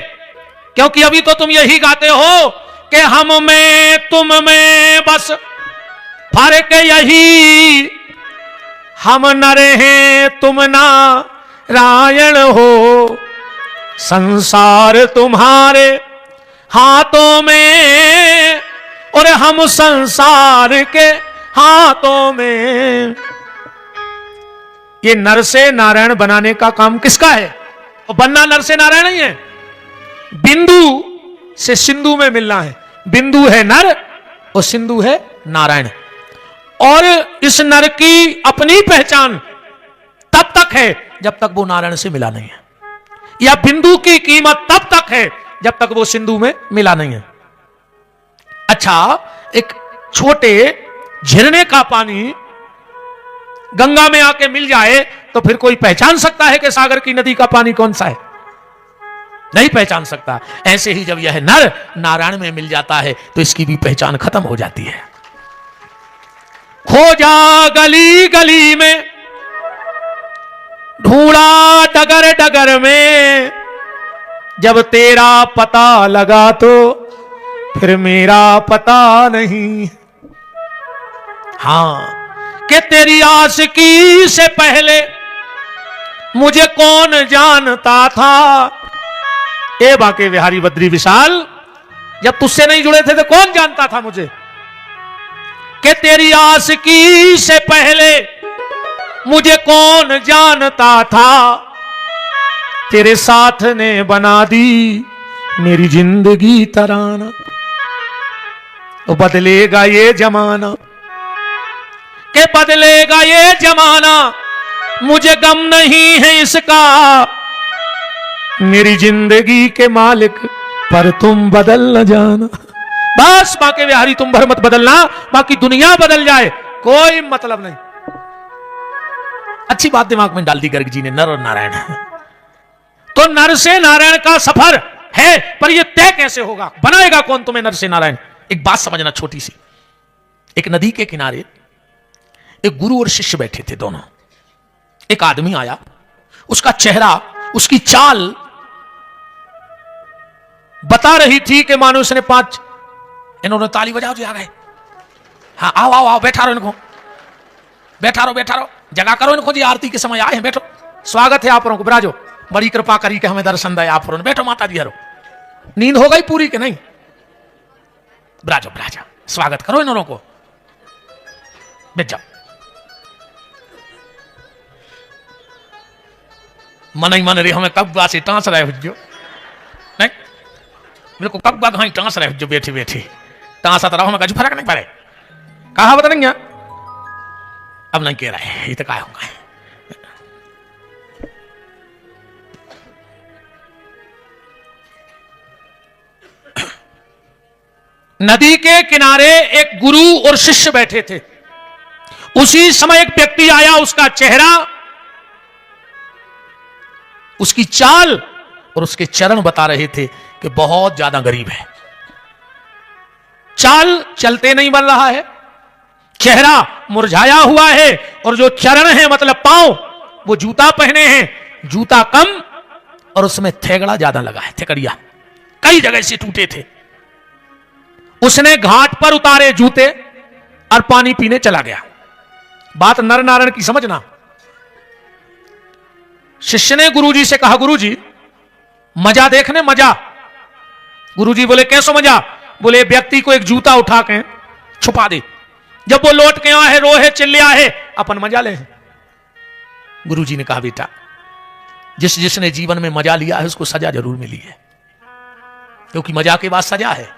क्योंकि अभी तो तुम यही गाते हो कि हम में तुम में बस फर्क यही, हम नर हैं तुम नारायण हो, संसार तुम्हारे हाथों में और हम संसार के हाथों में। ये नर से नारायण बनाने का काम किसका है? और बनना नर से नारायण ही है, बिंदु से सिंधु में मिलना है। बिंदु है नर और सिंधु है नारायण। और इस नर की अपनी पहचान तब तक है जब तक वो नारायण से मिला नहीं है, या बिंदु की कीमत तब तक है जब तक वो सिंधु में मिला नहीं है। अच्छा, एक छोटे झरने का पानी गंगा में आके मिल जाए तो फिर कोई पहचान सकता है कि सागर की नदी का पानी कौन सा है? नहीं पहचान सकता। ऐसे ही जब यह नर नारायण में मिल जाता है तो इसकी भी पहचान खत्म हो जाती है। खोजा गली गली में, ढूंढा डगर डगर में, जब तेरा पता लगा तो फिर मेरा पता नहीं। हां, कि तेरी आशिकी से पहले मुझे कौन जानता था। ए बाके बिहारी बद्री विशाल, जब तुझसे नहीं जुड़े थे तो कौन जानता था मुझे? कि तेरी आशिकी से पहले मुझे कौन जानता था। तेरे साथ ने बना दी मेरी जिंदगी तराना। तो बदलेगा ये जमाना, के बदलेगा ये जमाना, मुझे गम नहीं है इसका। मेरी जिंदगी के मालिक पर तुम बदल न जाना। बस बाके बिहारी तुम भर मत बदलना, बाकी दुनिया बदल जाए कोई मतलब नहीं। अच्छी बात दिमाग में डाल दी गर्ग जी ने, नर और नारायण। तो नर से नारायण का सफर है, पर यह तय कैसे होगा, बनाएगा कौन तुम्हें नर से नारायण? एक बात समझना छोटी सी। एक नदी के किनारे एक गुरु और शिष्य बैठे थे दोनों। एक आदमी आया, उसका चेहरा, उसकी चाल बता रही थी कि मानो उसने 5, इन्होंने ताली बजाओ जी आ गए, हाँ आओ आओ आओ, बैठा रहो इनको, बैठा रहो, जगा करो इनको जी, आरती के समय आए हैं, बैठो, स्वागत है आप लोगों को, बिराजो, बड़ी कृपा करी कि हमें दर्शन दे आप लोगों ने, बैठो माता जी हरो। नींद हो गई पूरी कि नहीं? बिराजो, स्वागत करो इन लोगों को, बैठ जाओ। मन ही मन रे हमें कब बासी टांस रहे हो जो, नहीं मेरे को कब बाग हाँ टांस रहे हो जो, बैठे बैठे टांस आता रहो, हमें कुछ फर्क नहीं पड़े, कहा बता नहीं, अब नहीं कह रहे, ये तो क्या होगा। नदी के किनारे एक गुरु और शिष्य बैठे थे। उसी समय एक व्यक्ति आया, उसका चेहरा, उसकी चाल और उसके चरण बता रहे थे कि बहुत ज्यादा गरीब है। चाल चलते नहीं बन रहा है, चेहरा मुरझाया हुआ है, और जो चरण है मतलब पांव, वो जूता पहने हैं, जूता कम और उसमें थेगड़ा ज्यादा लगा है, थेकड़िया कई जगह से टूटे थे। उसने घाट पर उतारे जूते और पानी पीने चला गया। बात नर नारायण की समझना। शिष्य ने गुरुजी से कहा, गुरुजी मजा देखने, मजा। गुरुजी बोले कैसो मजा? बोले व्यक्ति को एक जूता उठा के छुपा दे, जब वो लौट के आए, रोहे चिल्लिया है, अपन मजा ले। गुरुजी ने कहा, बेटा जिसने जीवन में मजा लिया है उसको सजा जरूर मिली है, क्योंकि मजा के बाद सजा है।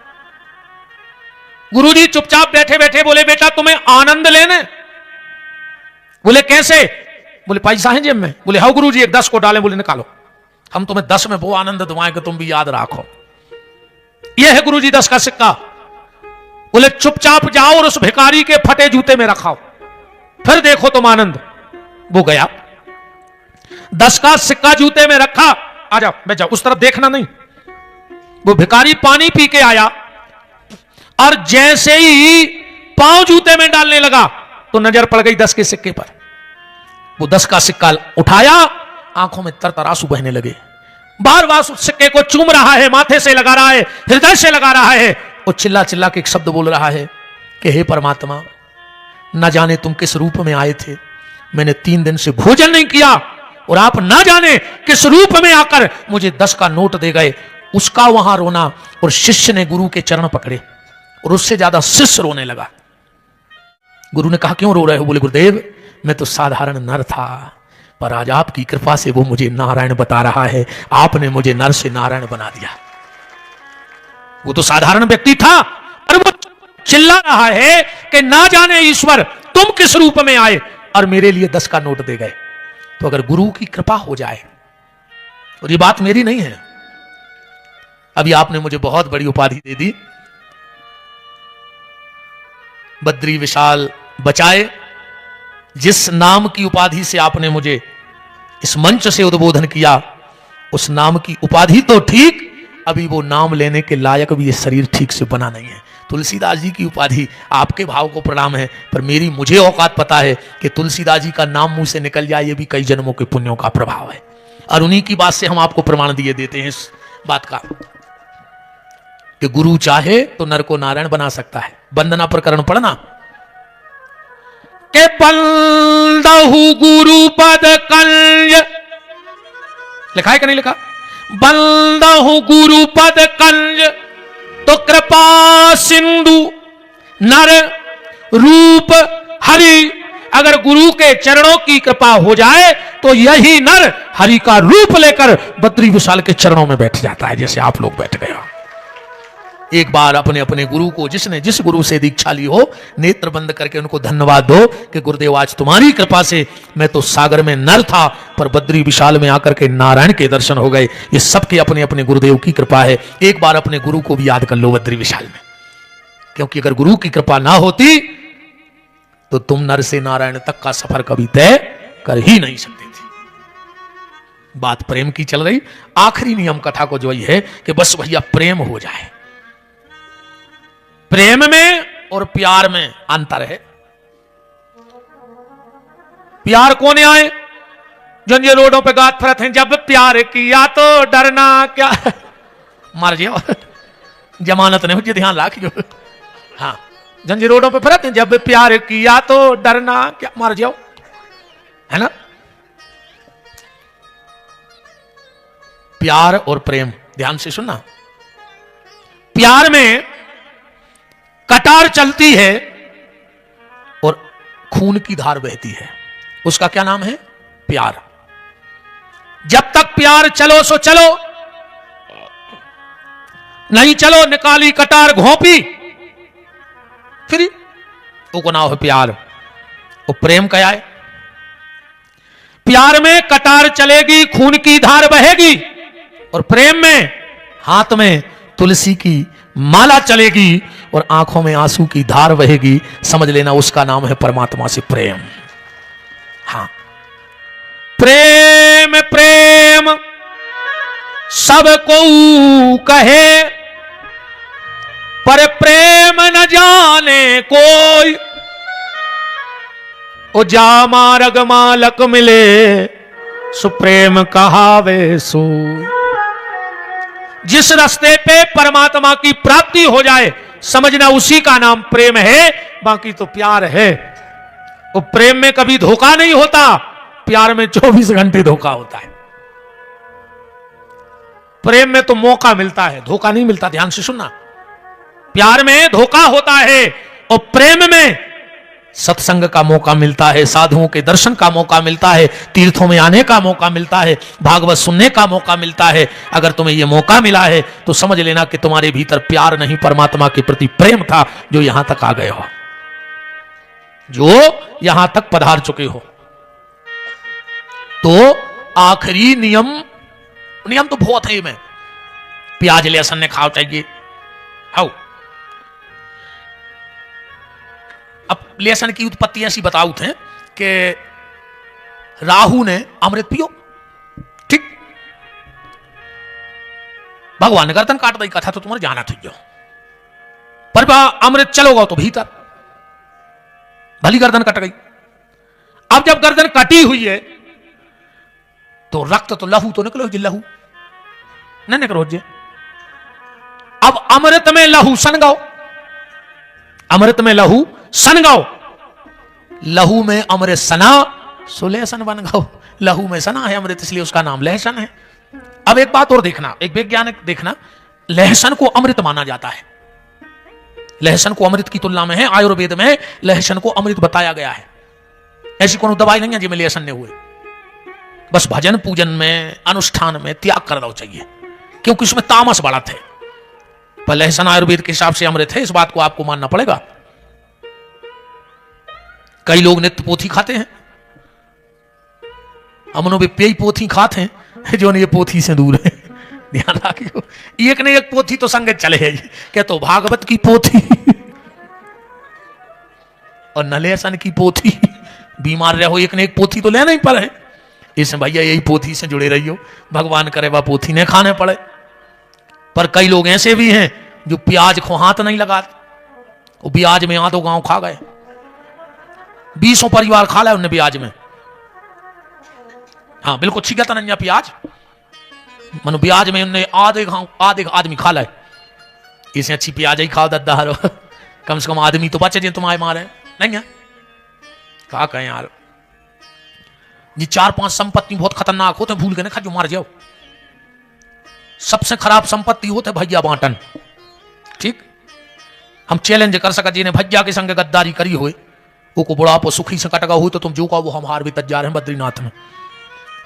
गुरुजी चुपचाप बैठे बैठे बोले, बेटा तुम्हें आनंद लेने? बोले कैसे? बोले पैसा है जेब में? बोले हाँ गुरुजी, एक 10 को डालें? बोले निकालो, हम तुम्हें 10 में वो आनंद दुआएं कि तुम भी याद रखो। यह है गुरुजी 10 का सिक्का। बोले चुपचाप जाओ और उस भिखारी के फटे जूते में रखाओ, फिर देखो तुम आनंद। वो गया, 10 का सिक्का जूते में रखा, आ जाओ बैठ जाओ, उस तरफ देखना नहीं। वो भिखारी पानी पी के आया और जैसे ही पांव जूते में डालने लगा तो नजर पड़ गई 10 के सिक्के पर। वो 10 का सिक्का उठाया, आंखों में तरतरासू बहने लगे, बार बार उस सिक्के को चूम रहा है, माथे से लगा रहा है, हृदय से लगा रहा है, और चिल्ला चिल्ला के एक शब्द बोल रहा है कि हे परमात्मा, न जाने तुम किस रूप में आए थे, मैंने 3 दिन से भोजन नहीं किया, और आप न जाने किस रूप में आकर मुझे 10 का नोट दे गए। उसका वहां रोना, और शिष्य ने गुरु के चरण पकड़े, और उससे ज्यादा शिष्य रोने लगा। गुरु ने कहा क्यों रो रहे हो? बोले गुरुदेव मैं तो साधारण नर था, पर आज आपकी कृपा से वो मुझे नारायण बता रहा है, आपने मुझे नर से नारायण बना दिया। वो तो साधारण व्यक्ति था, और वो चिल्ला रहा है कि ना जाने ईश्वर तुम किस रूप में आए और मेरे लिए 10 का नोट दे गए। तो अगर गुरु की कृपा हो जाए, और ये बात मेरी नहीं है, अभी आपने मुझे बहुत बड़ी उपाधि दे दी, बद्री विशाल बचाए, जिस नाम की उपाधि से आपने मुझे इस मंच से उद्बोधन किया, उस नाम की उपाधि तो ठीक, अभी वो नाम लेने के लायक भी ये शरीर ठीक से बना नहीं है। तुलसीदास जी की उपाधि, आपके भाव को प्रणाम है, पर मुझे औकात पता है कि तुलसीदास जी का नाम मुंह से निकल जाए, ये भी कई जन्मों के पुण्यों का प्रभाव है। और उन्हीं की बात से हम आपको प्रमाण दिए देते हैं इस बात का कि गुरु चाहे तो नर को नारायण बना सकता है। वंदना प्रकरण पढ़ना के बंदहु गुरु पद कंज, लिखा है कि नहीं लिखा? बंदहु गुरु पद कंज तो कृपा सिंधु नर रूप हरि। अगर गुरु के चरणों की कृपा हो जाए तो यही नर हरि का रूप लेकर बद्री विशाल के चरणों में बैठ जाता है, जैसे आप लोग बैठ गए हो। एक बार अपने अपने गुरु को, जिसने जिस गुरु से दीक्षा ली हो, नेत्र बंद करके उनको धन्यवाद दो कि गुरुदेव आज तुम्हारी कृपा से मैं तो सागर में नर था, पर बद्री विशाल में आकर के नारायण के दर्शन हो गए। ये सबके अपने अपने गुरुदेव की कृपा है। एक बार अपने गुरु को भी याद कर लो बद्री विशाल में, क्योंकि अगर गुरु की कृपा ना होती तो तुम नर से नारायण तक का सफर कभी तय कर ही नहीं सकते थे। बात प्रेम की चल रही। आखिरी नियम कथा को जो ये है कि बस भैया प्रेम हो जाए। प्रेम में और प्यार में अंतर है। प्यार कोने आए जन ये रोडों पे गात फरत हैं, जब प्यार किया तो डरना क्या। मर जाओ, जमानत नहीं हो, ध्यान रखियो। हाँ, जन ये रोडों पे फरत हैं, जब प्यार किया तो डरना क्या, मर जाओ, है ना। प्यार और प्रेम ध्यान से सुनना। प्यार में कटार चलती है और खून की धार बहती है, उसका क्या नाम है, प्यार। जब तक प्यार चलो सो चलो, नहीं चलो निकाली कटार घोंपी, फिर वो नाम है प्यार। वो प्रेम क्या है, प्यार में कटार चलेगी, खून की धार बहेगी, और प्रेम में हाथ में तुलसी की माला चलेगी और आंखों में आंसू की धार बहेगी। समझ लेना उसका नाम है परमात्मा से प्रेम। हाँ, प्रेम प्रेम सबको कहे, पर प्रेम न जाने कोई। ओ जा मार्ग मालक मिले, सुप्रेम कहावे सोई। जिस रास्ते पे परमात्मा की प्राप्ति हो जाए, समझना उसी का नाम प्रेम है, बाकी तो प्यार है। वो प्रेम में कभी धोखा नहीं होता, प्यार में 24 घंटे धोखा होता है। प्रेम में तो मौका मिलता है, धोखा नहीं मिलता, ध्यान से सुनना। प्यार में धोखा होता है और प्रेम में सत्संग का मौका मिलता है, साधुओं के दर्शन का मौका मिलता है, तीर्थों में आने का मौका मिलता है, भागवत सुनने का मौका मिलता है। अगर तुम्हें यह मौका मिला है तो समझ लेना कि तुम्हारे भीतर प्यार नहीं, परमात्मा के प्रति प्रेम था, जो यहां तक आ गए हो, जो यहां तक पधार चुके हो। तो आखिरी नियम तो बहुत है में, प्याज लहसुन ने खाओ चाहिए। आओ, अब लहसुन की उत्पत्ति ऐसी बताऊ थे कि राहु ने अमृत पियो, ठीक, भगवान ने गर्दन काट दी, कथा तो तुम्हारे जाना थी, पर अमृत चलोगा तो भीतर भली गर्दन कट गई। अब जब गर्दन कटी हुई है तो रक्त तो लहू तो निकलो, लहू न निकलो जे। अब अमृत में लहू सन गाओ, अमृत में लहू सन गाओ, लहू में अमृत सना सो लहसन बन गाओ। लहू में सना है अमृत, इसलिए उसका नाम लहसन है। अब एक बात और देखना, एक वैज्ञानिक देखना, लहसन को अमृत माना जाता है। लहसन को अमृत की तुलना में है, आयुर्वेद में लहसन को अमृत बताया गया है। ऐसी कोई दवाई नहीं है जिसमें लहसन ने हुए। बस भजन पूजन में, अनुष्ठान में त्याग कर दो चाहिए, क्योंकि उसमें तामस बढ़त है। पर लहसन आयुर्वेद के हिसाब से अमृत है, इस बात को आपको मानना पड़ेगा। कई लोग नित्य पोथी खाते हैं, हमनों भी पेय पोथी खाते हैं, जो ये पोथी से दूर है। ध्यान रखियो, एक ने एक पोथी तो संगत चले है, क्या तो भागवत की पोथी और नलेसन की पोथी। बीमार रहो, एक ने एक पोथी तो लेना ही पड़े। इसमें भैया यही पोथी से जुड़े रहियो, भगवान करे वह पोथी ने खाने पड़े। पर कई लोग ऐसे भी हैं जो प्याज को हाथ नहीं लगाते, वो ब्याज में आधो गांव खा गए, 20 परिवार खा लिया उन्हें ब्याज में। हाँ बिल्कुल ठीक है, तनन्या प्याज मनो ब्याज में उन्हें आधे आदमी खा लाए। इसे अच्छी प्याज ही खाओ दद्दारो, कम से कम आदमी तो बचे जिन तुम्हारे मारे नहीं है। कहा कहें यार, ये 4-5 संपत्ति बहुत खतरनाक होते, भूल गए ना, खा जो मार जाओ। सबसे खराब संपत्ति होते भैया बांटन, ठीक। हम चैलेंज कर सका जिन्हें भैया के संग गद्दारी करी हुए, वो को बुढ़ापो सुखी से कटगा हुई, तो तुम जो का वो हम हार भी तक जा रहे हैं बद्रीनाथ में।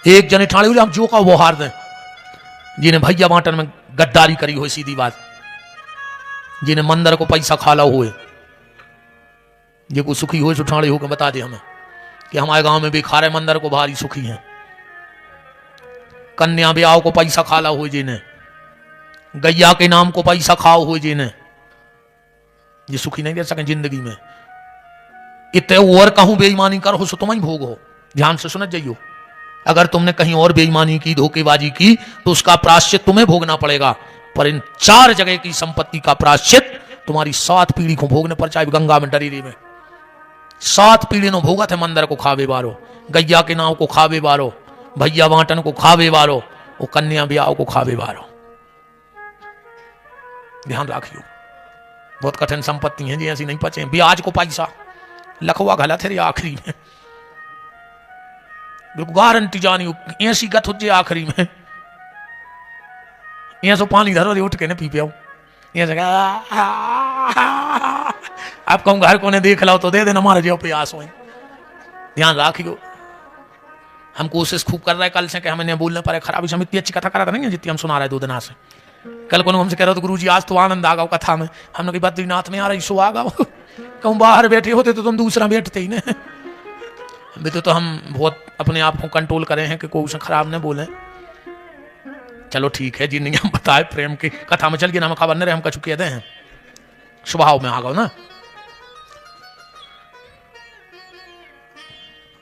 एक जने ठाणे हुए हम जो का वो हार दें, जिन्हें भैया बांटन में गद्दारी करी हुई, सीधी बात। जिन्हें मंदिर को पैसा खाला हुए, ये को सुखी हुए उठाड़े होकर बता दे हमें कि हमारे गांव में भी खारे मंदिर को भारी सुखी हैं। कन्या ब्याह को पैसा खाला हुए, जिन्हें गैया के नाम को पैसा खाओ हुए, जिन्हें ये सुखी नहीं दे सके जिंदगी में। इतने और कहूं बेईमानी करो सो तुम ही भोगो, ध्यान से सुनत जाइयो। अगर तुमने कहीं और बेईमानी की, धोखेबाजी की, तो उसका प्रायश्चित तुम्हें भोगना पड़ेगा, पर इन 4 जगह की संपत्ति का प्रायश्चित तुम्हारी 7 पीढ़ी को भोगने पर, चाहे गंगा में डरीरी में 7 पीढ़ी नो भोगत है। मंदिर को खावे बारो, गैया के नाव को खावे बारो, भैया बांटन को खावे बारो, वो कन्या ब्याह को खावे बारो। ध्यान रखियो, बहुत कठिन संपत्ति है जी, ऐसी नहीं पचे। ब्याज को पैसा लखवा गलत है आखिरी में, बिल्कुल गारंटी जानी ऐसी गत हो जाए आखिरी में। यहाँ से पानी धरो उठ के ना पी पियाओ, यहाँ से आप कहूँ घर को ने देख लो तो दे देना, हमारे जो प्यास हो। ध्यान रखियो, हम कोशिश खूब कर रहे हैं कल से कि हमें नहीं बोलने पर खराबी। हम इतनी अच्छी कथा करा नहीं है जितनी हम सुना रहे 2 दिन से। कल को हमसे कह रहे हो तो गुरुजी आज तो आनंद आ गया कथा में, हमने कही बद्रीनाथ में आ रही सो आ गया। कहूँ बाहर बैठे होते तो तुम दूसरा बैठते ही ना। अभी तो हम बहुत अपने आप को कंट्रोल करें हैं कि कोई खराब न बोले। चलो ठीक है जी, नहीं हम बताए प्रेम की कथा में चल गए ना, हम खबर नहीं रहे, हम कछु कह दे हैं, स्वभाव में आ गए ना।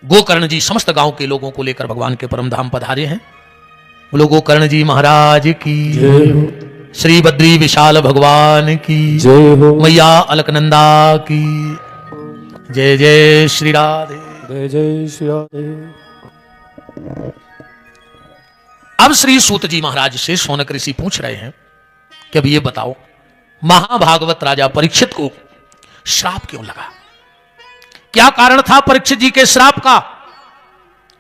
गोकर्ण जी समस्त गांव के लोगों को लेकर भगवान के परम धाम पधारे हैं। बोलो गोकर्ण जी महाराज की जय हो, श्री बद्री विशाल भगवान की जय हो, मैया अलकनंदा की जय। जय श्री राधे, जय जय श्री राधे। अब श्री सूत जी महाराज से शौनक ऋषि पूछ रहे हैं कि अब ये बताओ, महाभागवत राजा परीक्षित को श्राप क्यों लगा, क्या कारण था परीक्षित जी के श्राप का।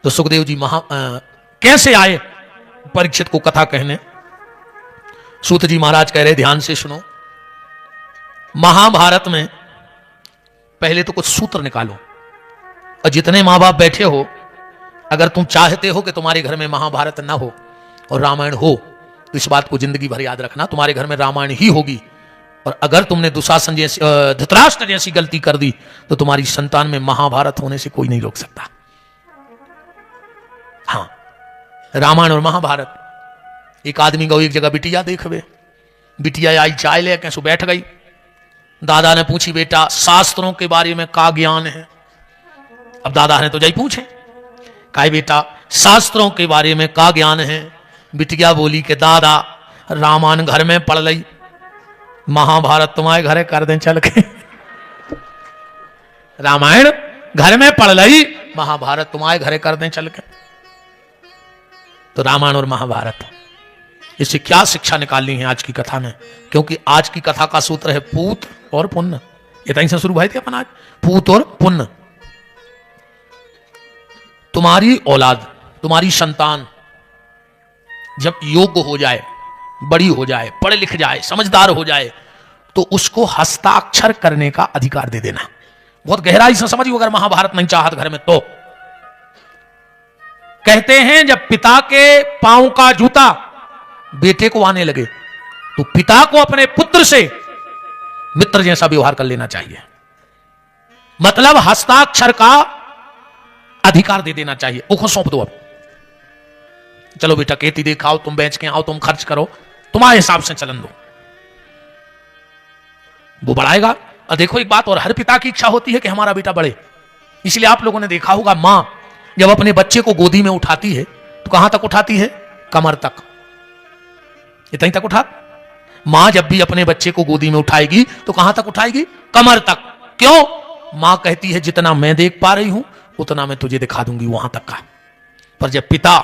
तो सुखदेव जी कैसे आए परीक्षित को कथा कहने। सूत जी महाराज कह रहे ध्यान से सुनो, महाभारत में पहले तो कुछ सूत्र निकालो, और जितने मां बाप बैठे हो, अगर तुम चाहते हो कि तुम्हारे घर में महाभारत ना हो और रामायण हो, तो इस बात को जिंदगी भर याद रखना, तुम्हारे घर में रामायण ही होगी। और अगर तुमने दुशासन जैसी, धृतराष्ट्र जैसी गलती कर दी, तो तुम्हारी संतान में महाभारत होने से कोई नहीं रोक सकता। हाँ, रामायण और महाभारत। एक आदमी गौ एक जगह बिटिया देखवे, बिटिया आई चाय ले कैसे बैठ गई। दादा ने पूछी बेटा शास्त्रों के बारे में का ज्ञान है। अब दादा ने तो जाई पूछे, कहा बेटा शास्त्रों के बारे में का ज्ञान है। बिटिया बोली कि दादा रामायण घर में पढ़ लई, महाभारत तुम्हारे घरे कर दें चल के। रामायण घर में पढ़ लई, महाभारत तुम्हारे घरे कर दें चल के। तो रामायण और महाभारत, इससे क्या शिक्षा निकालनी है आज की कथा में, क्योंकि आज की कथा का सूत्र है पूत और पुण्य। ये तहीं से शुरू भाई थे अपन आज, पूत और पुण्य। तुम्हारी औलाद, तुम्हारी संतान जब योग्य हो जाए, बड़ी हो जाए, पढ़ लिख जाए, समझदार हो जाए, तो उसको हस्ताक्षर करने का अधिकार दे देना। बहुत गहराई से समझिए, अगर महाभारत नहीं चाहत घर में तो। कहते हैं जब पिता के पांव का जूता बेटे को आने लगे, तो पिता को अपने पुत्र से मित्र जैसा व्यवहार कर लेना चाहिए। मतलब हस्ताक्षर का अधिकार दे देना चाहिए। वो सौंप दो, अब चलो बेटा खेती दिखाओ, तुम बेच के आओ, तुम खर्च करो, तुम्हारे हिसाब से चलन दो, वो बढ़ाएगा। और देखो एक बात और, हर पिता की इच्छा होती है कि हमारा बेटा बढ़े। इसलिए आप लोगों ने देखा होगा, मां जब अपने बच्चे को गोदी में उठाती है तो कहां तक उठाती है, कमर तक, इतनी तक उठा। मां जब भी अपने बच्चे को गोदी में उठाएगी तो कहां तक उठाएगी, कमर तक। क्यों? मां कहती है जितना मैं देख पा रही हूं उतना मैं तुझे दिखा दूंगी, वहां तक का। पर जब पिता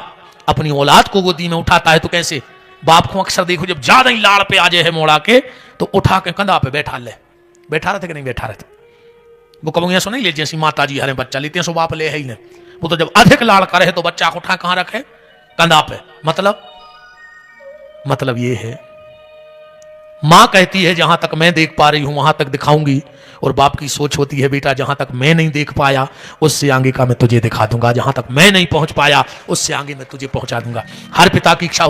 अपनी औलाद को गोदी में उठाता है तो कैसे, बाप को अक्सर देखो जब ज्यादा ही लाड़ पे आ जाए है मोड़ा के, तो उठा के कंधा पे बैठा ले। बैठा रहे थे कि नहीं बैठा रहे थे, वो कभी ऐसा नहीं ले जैसी माता जी हरे बच्चा लेते हैं सो बाप ले है ही नहीं। वो तो जब अधिक लाड़ करे तो बच्चा को उठा कहां रखे, कंधा पे। मतलब ये है, मां कहती है जहां तक मैं देख पा रही हूं वहां तक दिखाऊंगी, और बाप की सोच होती है बेटा जहां तक मैं नहीं देख पाया उससे आगे का मैं तुझे दिखा दूंगा, जहां तक मैं नहीं पहुंच पाया उससे आगे मैं तुझे पहुंचा दूंगा। हर पिता की इच्छा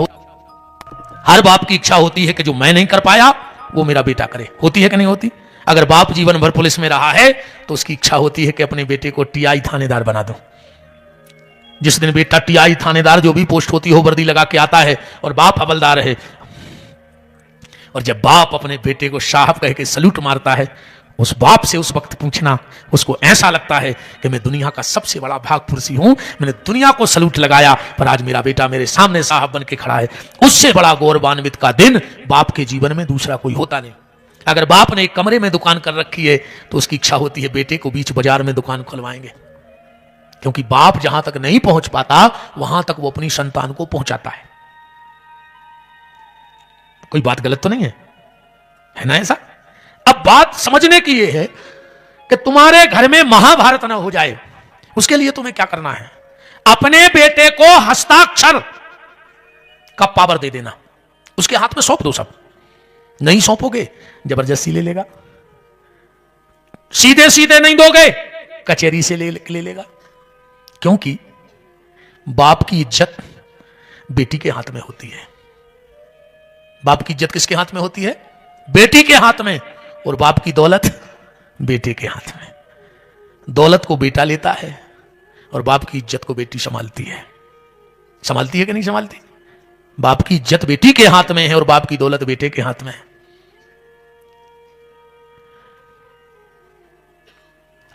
हर बाप की इच्छा होती है कि जो मैं नहीं कर पाया वो मेरा बेटा करे। होती है कि नहीं होती? अगर बाप जीवन भर पुलिस में रहा है तो उसकी इच्छा होती है कि अपने बेटे को टीआई थानेदार बना दो। जिस दिन बेटा टीआई थानेदार जो भी पोस्ट होती हो वर्दी लगा के आता है और बाप हवलदार है, और जब बाप अपने बेटे को साहब कह के सल्यूट मारता है, उस बाप से उस वक्त पूछना, उसको ऐसा लगता है कि मैं दुनिया का सबसे बड़ा भागपुरुषी हूं, मैंने दुनिया को सलूट लगाया, पर आज मेरा बेटा मेरे सामने साहब बन के खड़ा है। उससे बड़ा गौरवान्वित का दिन बाप के जीवन में दूसरा कोई होता नहीं। अगर बाप ने एक कमरे में दुकान कर रखी है तो उसकी इच्छा होती है बेटे को बीच बाजार में दुकान खुलवाएंगे, क्योंकि बाप जहां तक नहीं पहुंच पाता वहां तक वो अपनी संतान को पहुंचाता है। कोई बात गलत तो नहीं है ना ऐसा? अब बात समझने की यह है कि तुम्हारे घर में महाभारत ना हो जाए, उसके लिए तुम्हें क्या करना है? अपने बेटे को हस्ताक्षर का पावर दे देना, उसके हाथ में सौंप दो। सब नहीं सौंपोगे जबरदस्ती ले लेगा, सीधे सीधे नहीं दोगे कचहरी से ले लेगा। क्योंकि बाप की इज्जत बेटी के हाथ में होती है। बाप की इज्जत किसके हाथ में होती है? बेटी के हाथ में। और बाप की दौलत बेटे के हाथ में। दौलत को बेटा लेता है और बाप की इज्जत को बेटी संभालती है। संभालती है कि नहीं संभालती? बाप की इज्जत बेटी के हाथ में है और बाप की दौलत बेटे के हाथ में है।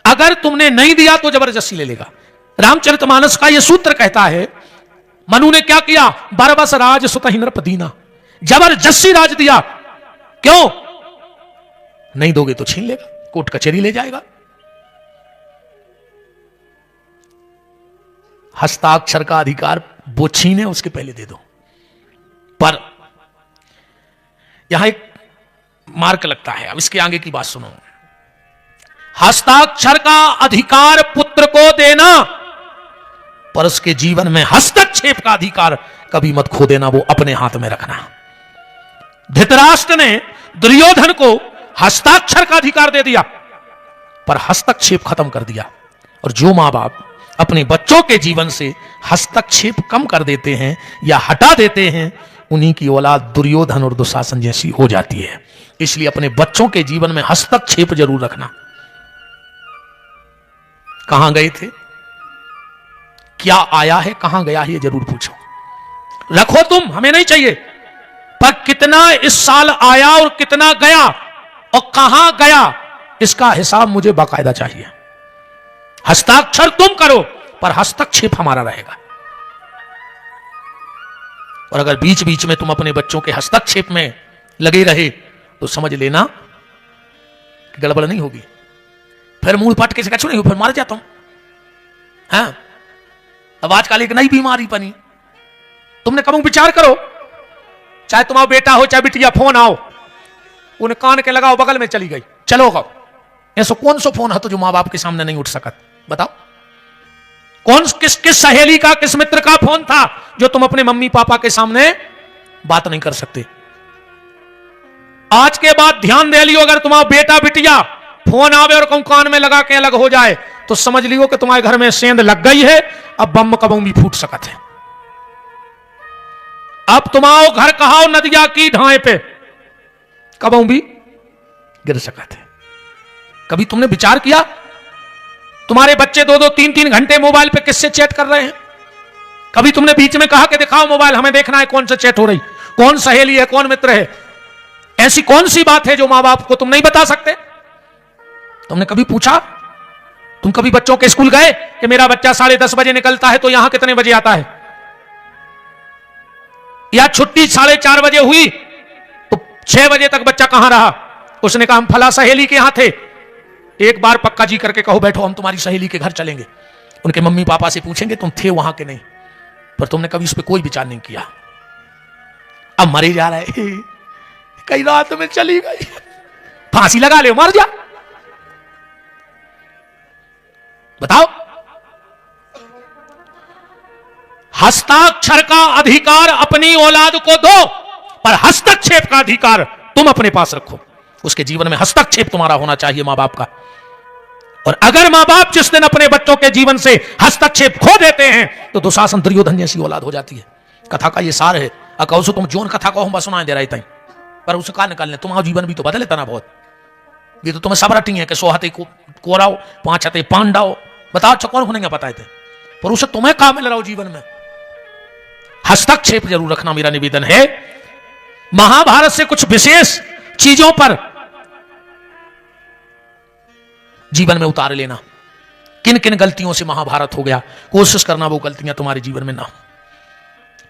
अगर तुमने नहीं दिया तो जबरदस्ती ले लेगा। रामचरितमानस का यह सूत्र कहता है, मनु ने क्या किया? बरबस राज सुतहि नृपदीना, जबरदस्ती राज दिया। क्यों? नहीं दोगे तो छीन लेगा, कोर्ट कचहरी ले जाएगा। हस्ताक्षर का अधिकार वो छीने उसके पहले दे दो। पर यहां एक मार्क लगता है। अब इसके आगे की बात सुनो। हस्ताक्षर का अधिकार पुत्र को देना, पर उसके जीवन में हस्तक्षेप का अधिकार कभी मत खो देना, वो अपने हाथ में रखना। धृतराष्ट्र ने दुर्योधन को हस्ताक्षर का अधिकार दे दिया, पर हस्तक्षेप खत्म कर दिया। और जो मां बाप अपने बच्चों के जीवन से हस्तक्षेप कम कर देते हैं या हटा देते हैं, उन्हीं की औलाद दुर्योधन और दुशासन जैसी हो जाती है। इसलिए अपने बच्चों के जीवन में हस्तक्षेप जरूर रखना। कहां गए थे, क्या आया है, कहां गया है, ये जरूर पूछो। रखो तुम, हमें नहीं चाहिए, पर कितना इस साल आया और कितना गया और कहां गया, इसका हिसाब मुझे बाकायदा चाहिए। हस्ताक्षर तुम करो, पर हस्तक्षेप हमारा रहेगा। और अगर बीच बीच में तुम अपने बच्चों के हस्तक्षेप में लगे रहे तो समझ लेना कि गड़बड़ नहीं होगी। फिर मुंह पट के कछु नहीं हो, फिर मार जाता हूं। हाँ, अब आजकल एक नई बीमारी बनी। तुमने कभी विचार करो, चाहे तुम्हारा बेटा हो चाहे बिटिया, फोन आओ, उन्हें कान के लगाओ, बगल में चली गई, चलो गो। ऐसा कौन सा फोन है तो जो मां बाप के सामने नहीं उठ सकत? बताओ, कौन किस सहेली का, किस मित्र का फोन था जो तुम अपने मम्मी पापा के सामने बात नहीं कर सकते? आज के बाद ध्यान दे लियो, अगर तुम्हारा बेटा बिटिया फोन आवे और कहूं कान में लगा के अलग हो जाए तो समझ लियो कि तुम्हारे घर में सेंध लग गई है। अब बम कबू भी फूट सकत है। अब तुम्हारा घर कहाओ नदिया की ढाए पे, कबू भी गिर सकत है। कभी तुमने विचार किया तुम्हारे बच्चे 2-2, 3-3 घंटे मोबाइल पे किससे चैट कर रहे हैं? कभी तुमने बीच में कहा कि दिखाओ मोबाइल, हमें देखना है कौन सा चैट हो रही, कौन सहेली है, कौन मित्र है? ऐसी कौन सी बात है जो मां बाप को तुम नहीं बता सकते? तुमने कभी पूछा? तुम कभी बच्चों के स्कूल गए कि मेरा बच्चा 10:30 बजे निकलता है तो यहां कितने बजे आता है? या छुट्टी 4:30 बजे हुई तो 6 बजे तक बच्चा कहां रहा? उसने कहा हम फला सहेली के यहां थे। एक बार पक्का जी करके कहो बैठो हम तुम्हारी सहेली के घर चलेंगे। उनके मम्मी पापा से पूछेंगे तुम थे वहां के नहीं, पर तुमने कभी उस पर कोई विचार नहीं किया। अब मरे जा रहे, कई रात में चली गई, फांसी लगा ले, मर जा। बताओ, हस्ताक्षर का अधिकार अपनी औलाद को दो, पर हस्तक्षेप का अधिकार तुम अपने पास रखो। उसके जीवन में हस्तक्षेप तुम्हारा होना चाहिए मां बाप का। और अगर मां बाप जिस दिन अपने बच्चों के जीवन से हस्तक्षेप खो देते हैं तो दुशासन दुर्योधन जैसी औलाद हो जाती है। कथा का ये सार है। अकौ तुम जोन कथा को हम बस सुना दे रहे थे, पर उसे का निकालने तुम्हारा जीवन भी तो बदले तना बहुत। ये तो तुम्हें सब रटी है कि 100 हाथे कोराओ, 5 हाथे पांडाओ, बताओ कौन होने पता थे, पर उसे तुम्हें कहा मिल रहा हो जीवन में। हस्तक्षेप जरूर रखना मेरा निवेदन है। महाभारत से कुछ विशेष चीजों पर जीवन में उतार लेना। किन किन गलतियों से महाभारत हो गया, कोशिश करना वो गलतियां तुम्हारे जीवन में ना हो।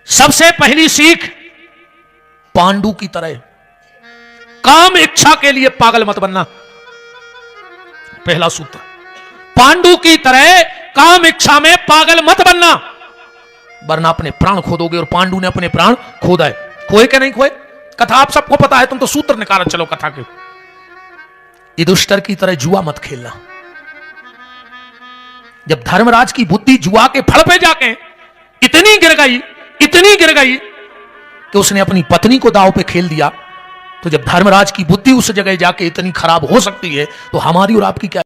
सबसे पहली सीख, पांडु की तरह काम इच्छा के लिए पागल मत बनना। पहला सूत्र, पांडु की तरह काम इच्छा में पागल मत बनना, वरना अपने प्राण खो दोगे। और पांडु ने अपने प्राण खोदाए, खोए के नहीं खोए, कथा आप सबको पता है, तुम तो सूत्र निकाल चलो कथा के। युधिष्ठिर की तरह जुआ मत खेलना। जब धर्मराज की बुद्धि जुआ के फल पे जाके इतनी गिर गई कि उसने अपनी पत्नी को दांव पे खेल दिया, तो जब धर्मराज की बुद्धि उस जगह जाके इतनी खराब हो सकती है, तो हमारी और आपकी क्या